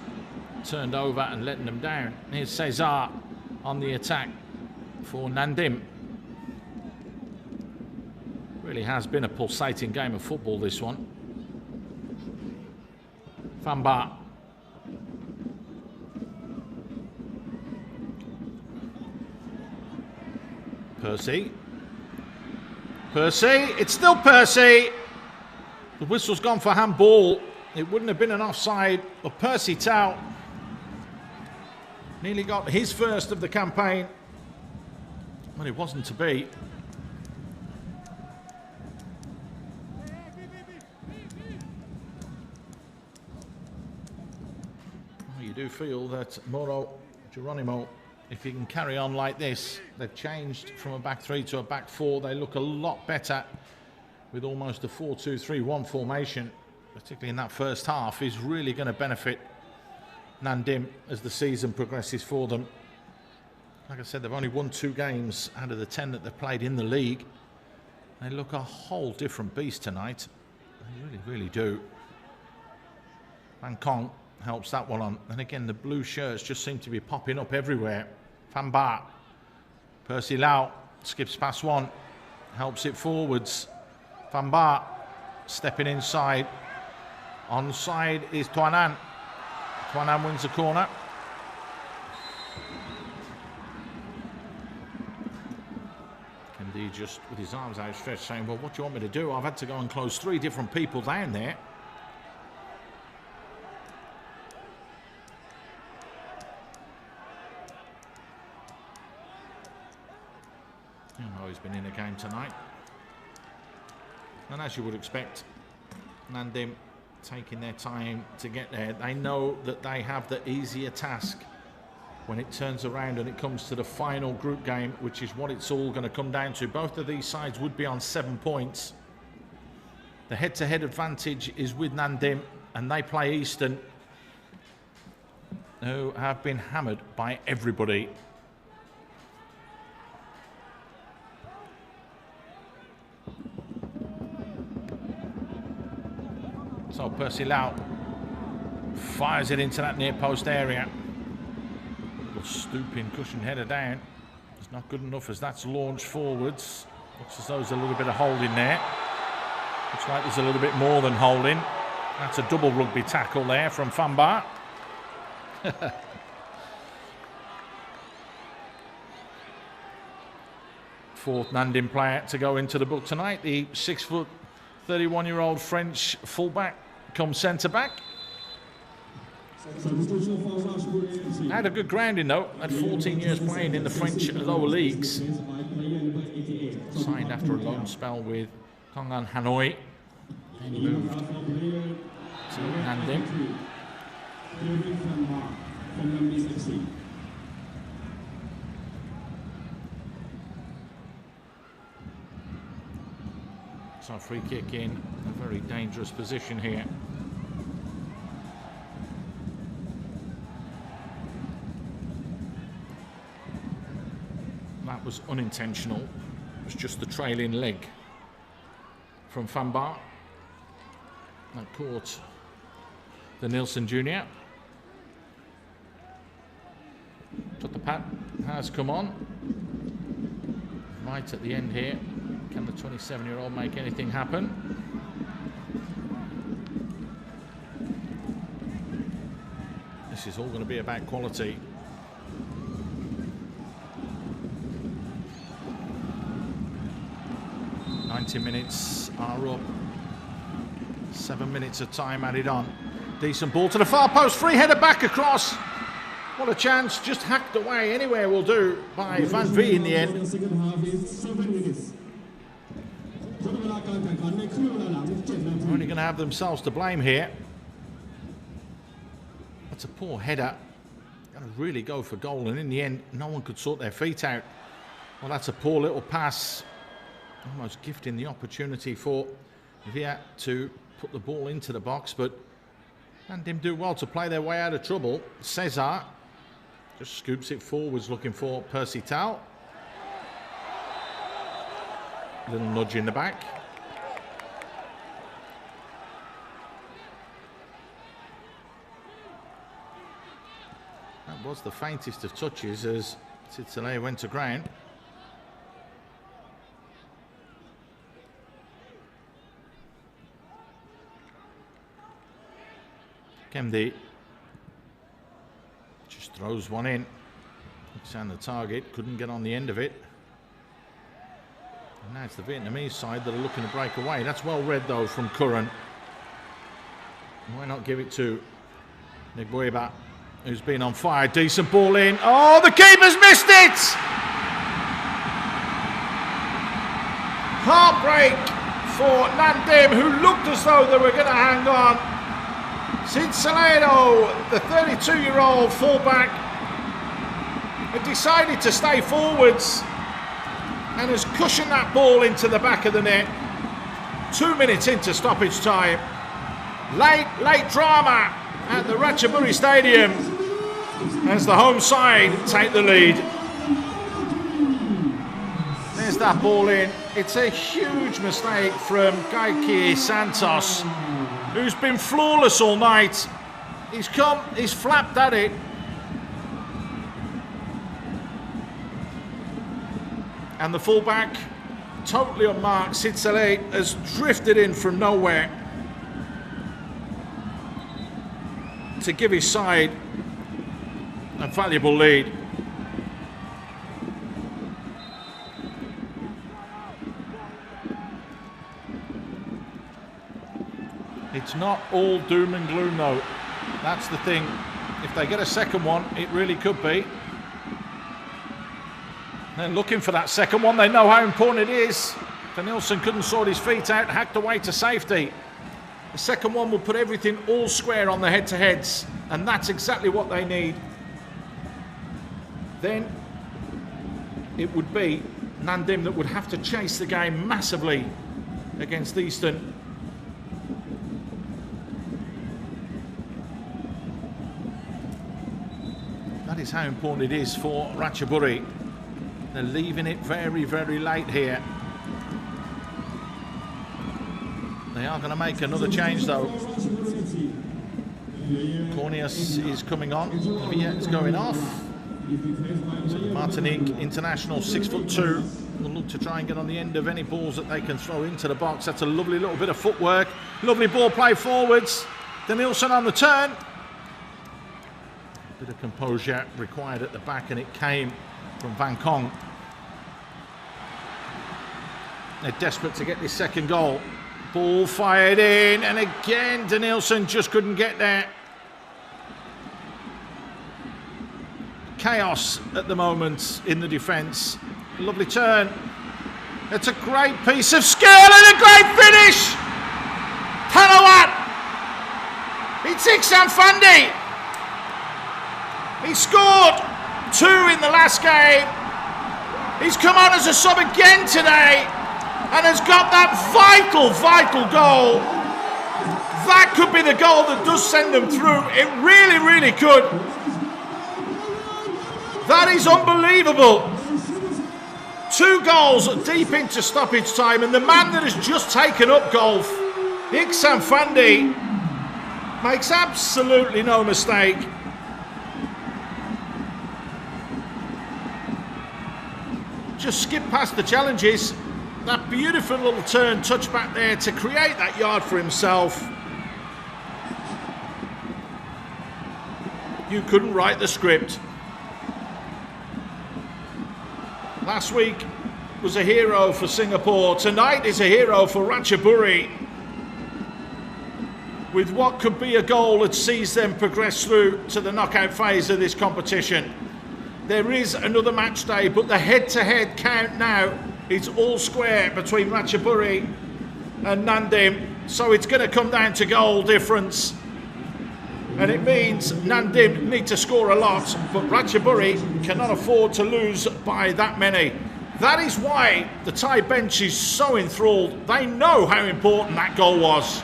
turned over and letting them down. Here's Cesar on the attack for Nandim. Really has been a pulsating game of football, this one. Famba. Percy. Percy, it's still Percy. The whistle's gone for handball. It wouldn't have been an offside, but Percy Tau nearly got his first of the campaign, but it wasn't to be. Well, you do feel that Moro Geronimo, if he can carry on like this, they've changed from a back 3 to a back 4. They look a lot better with almost a 4-2-3-1 formation, particularly in that first half, is really going to benefit Nandim as the season progresses for them. Like I said, they've only won 2 games out of the 10 that they've played in the league. They look a whole different beast tonight. They really, really do. Van Kong helps that one on. And again, the blue shirts just seem to be popping up everywhere. Famba. Percy Lau skips past one. Helps it forwards. Famba stepping inside. Onside is Tuanan. Tuanan wins the corner. Kendi just with his arms outstretched saying, well, what do you want me to do? I've had to go and close 3 different people down there. He's been in a game tonight, and as you would expect, Nandim taking their time to get there. They know that they have the easier task when it turns around and it comes to the final group game, which is what it's all going to come down to. Both of these sides would be on 7 points. The head-to-head advantage is with Nandim, and they play Eastern, who have been hammered by everybody. So Percy Lau fires it into that near post area. Little stooping cushion header down. It's not good enough as that's launched forwards. Looks as though there's a little bit of holding there. Looks like there's a little bit more than holding. That's a double rugby tackle there from Famba. 4th Nandim player to go into the book tonight. The 6-foot, 31-year-old French fullback comes centre-back. Substitution for Ratchaburi FC. Had a good grounding though, had 14 years playing in the French lower leagues. Signed after a loan spell with Kongan Hanoi. Then moved to Nanding. So free kick in a very dangerous position here. That was unintentional. It was just the trailing leg from Fambar that caught the Nielsen Jr. But the pat has come on right at the end here. Can the 27-year-old make anything happen? This is all going to be about quality. Minutes are up. 7 minutes of time added on. Decent ball to the far post. Free header back across. What a chance. Just hacked away. Anywhere will do by Van Vee in the end. They're only going to have themselves to blame here. That's a poor header. Got to really go for goal, and in the end, no one could sort their feet out. Well, that's a poor little pass. Almost gifting the opportunity for Via to put the ball into the box, but Dinh do well to play their way out of trouble. Cesar just scoops it forwards looking for Percy Tau. Little nudge in the back. That was the faintest of touches as Titsele went to ground. Kemdi just throws one in. Looks down the target, couldn't get on the end of it. And now it's the Vietnamese side that are looking to break away. That's well read though from Curran. Why not give it to Ngweba, who's been on fire. Decent ball in. Oh, the keeper's missed it! Heartbreak for Nandem, who looked as though they were going to hang on. Sid Salado, the 32-year-old fullback, had decided to stay forwards and has cushioned that ball into the back of the net. 2 minutes into stoppage time. Late drama at the Ratchaburi Stadium as the home side take the lead. There's that ball in. It's a huge mistake from Gaiki Santos, who's been flawless all night. He's flapped at it. And the fullback, totally unmarked, Sitsele, has drifted in from nowhere to give his side a valuable lead. It's not all doom and gloom though. That's the thing. If they get a second one, it really could be. They're looking for that second one. They know how important it is. Nielsen couldn't sort his feet out, hacked away to safety. The second one will put everything all square on the head-to-heads, and that's exactly what they need. Then it would be Nandem that would have to chase the game massively against Eastern. That is how important it is for Ratchaburi. They're leaving it very, very late here. They are going to make another change though. Cornelius is coming on. It's going off. So the Martinique international, 6'2", will look to try and get on the end of any balls that they can throw into the box. That's a lovely little bit of footwork. Lovely ball play forwards. Nielsen on the turn. Bit of composure required at the back, and it came from Van Kong. They're desperate to get this second goal. Ball fired in, and again Nielsen just couldn't get there. chaos at the moment in the defence. Lovely turn. It's a great piece of skill and a great finish. Tanawat. It's Iksan Fandi. He scored 2 in the last game. He's come on as a sub again today and has got that vital goal. That could be the goal that does send them through. It really, really could. That is unbelievable. 2 goals deep into stoppage time, and the man that has just taken up golf, Iksan Fandi, makes absolutely no mistake. Just skip past the challenges. That beautiful little turn, touch back there to create that yard for himself. You couldn't write the script. Last week was a hero for Singapore. Tonight is a hero for Ratchaburi, with what could be a goal that sees them progress through to the knockout phase of this competition. There is another match day, but the head-to-head count now is all square between Ratchaburi and Nandim, so it's going to come down to goal difference. And it means Nandim need to score a lot, but Ratchaburi cannot afford to lose by that many. That is why the Thai bench is so enthralled. They know how important that goal was.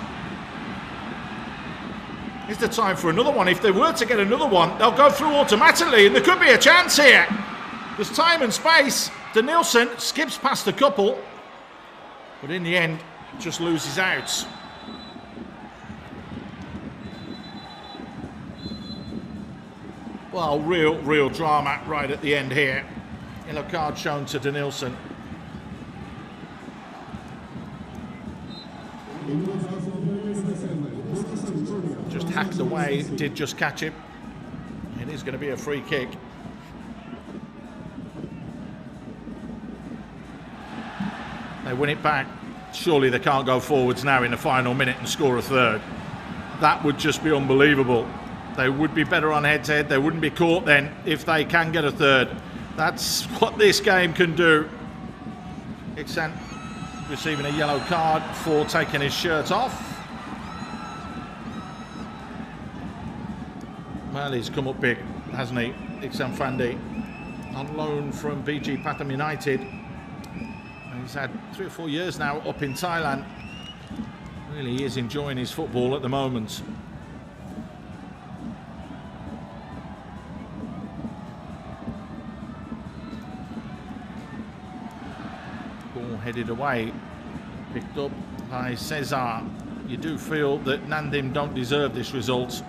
Is the time for another one? If they were to get another one, they'll go through automatically, and there could be a chance here. There's time and space. Danielson skips past a couple, but in the end, just loses out. Well, real drama right at the end here. Yellow card shown to Danielson. Just hacked away, did just catch him. It is going to be a free kick. They win it back. Surely they can't go forwards now in the final minute and score a third. That would just be unbelievable. They would be better on head-to-head. They wouldn't be caught then if they can get a third. That's what this game can do. Iksan receiving a yellow card for taking his shirt off. Well, he's come up big, hasn't he? Iksan Fandi, on loan from BG Pathum United. He's had 3 or 4 years now up in Thailand. Really, he is enjoying his football at the moment. Ball headed away, picked up by Cesar. You do feel that Nandim don't deserve this result.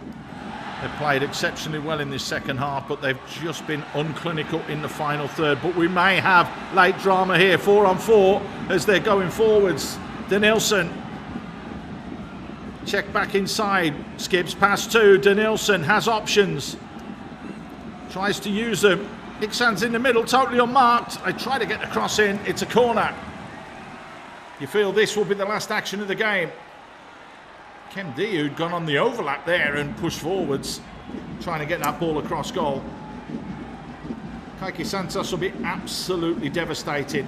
They've played exceptionally well in this second half, but they've just been unclinical in the final third. But we may have late drama here, 4-on-4, as they're going forwards. Danielson, check back inside, skips past 2. Danielson has options, tries to use them. Iksan's in the middle, totally unmarked. I try to get the cross in, it's a corner. You feel this will be the last action of the game. Kem D, who'd gone on the overlap there and pushed forwards, trying to get that ball across goal. Kaiki Santos will be absolutely devastated.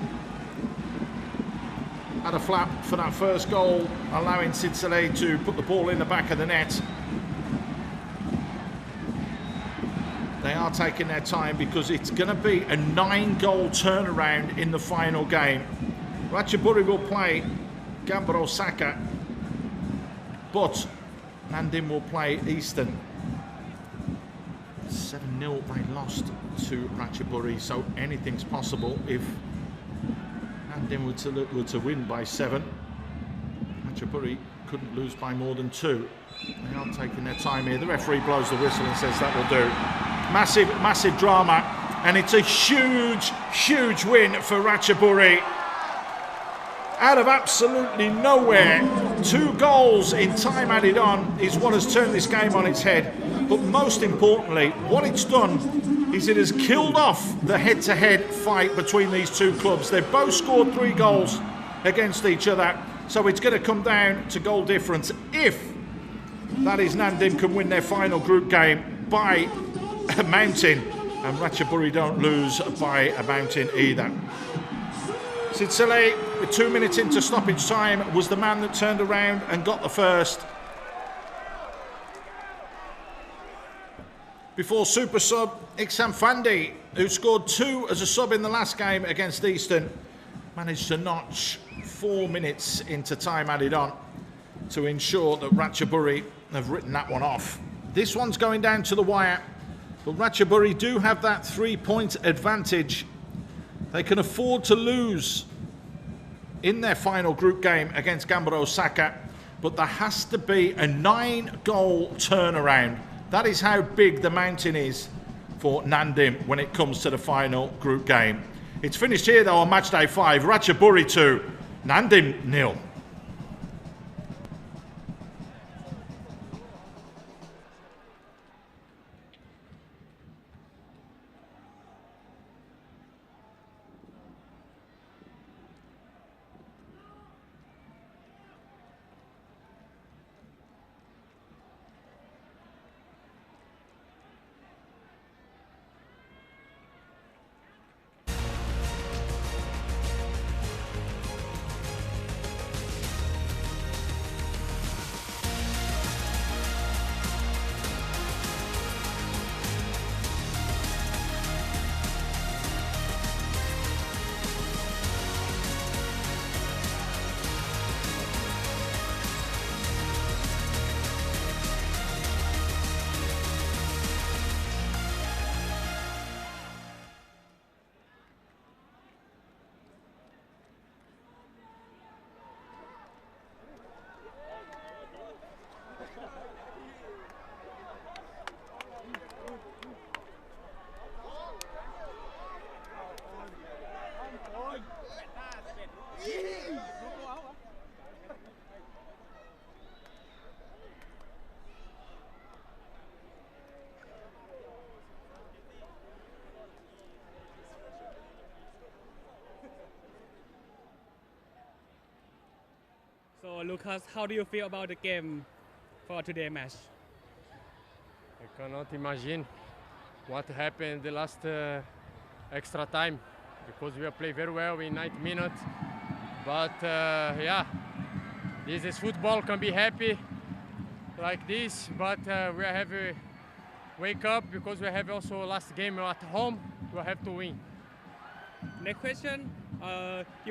Had a flap for that first goal, allowing Sidsele to put the ball in the back of the net. They are taking their time because it's going to be a 9-goal turnaround in the final game. Ratchaburi will play Gambaro Saka, but Nandim will play Easton. 7-0 they lost to Ratchaburi, so anything's possible if Nandim were to win by 7. Ratchaburi couldn't lose by more than 2. They are taking their time here. The referee blows the whistle and says that will do. Massive drama, and it's a huge win for Ratchaburi. Out of absolutely nowhere, 2 goals in time added on is what has turned this game on its head. But most importantly, what it's done is it has killed off the head-to-head fight between these 2 clubs. They've both scored 3 goals against each other, so it's going to come down to goal difference if, that is, Nandim can win their final group game by a mountain. and Ratchaburi don't lose by a mountain either. Sitsile, with 2 minutes into stoppage time, was the man that turned around and got the first. Before super sub Iksam Fandi, who scored 2 as a sub in the last game against Eastern, managed to notch 4 minutes into time added on to ensure that Ratchaburi have written that one off. This one's going down to the wire, but Ratchaburi do have that 3-point advantage. They can afford to lose in their final group game against Gambaro Osaka, but there has to be a 9-goal turnaround. That is how big the mountain is for Nandim when it comes to the final group game. It's finished here though on Matchday 5, Ratchaburi 2, Nandim 0. So Lucas, how do you feel about the game for today's match? I cannot imagine what happened the last extra time, because we played very well in 90 minutes. But yeah, this is football, can be happy like this, but we have to wake up because we have also last game at home, we have to win. Next question,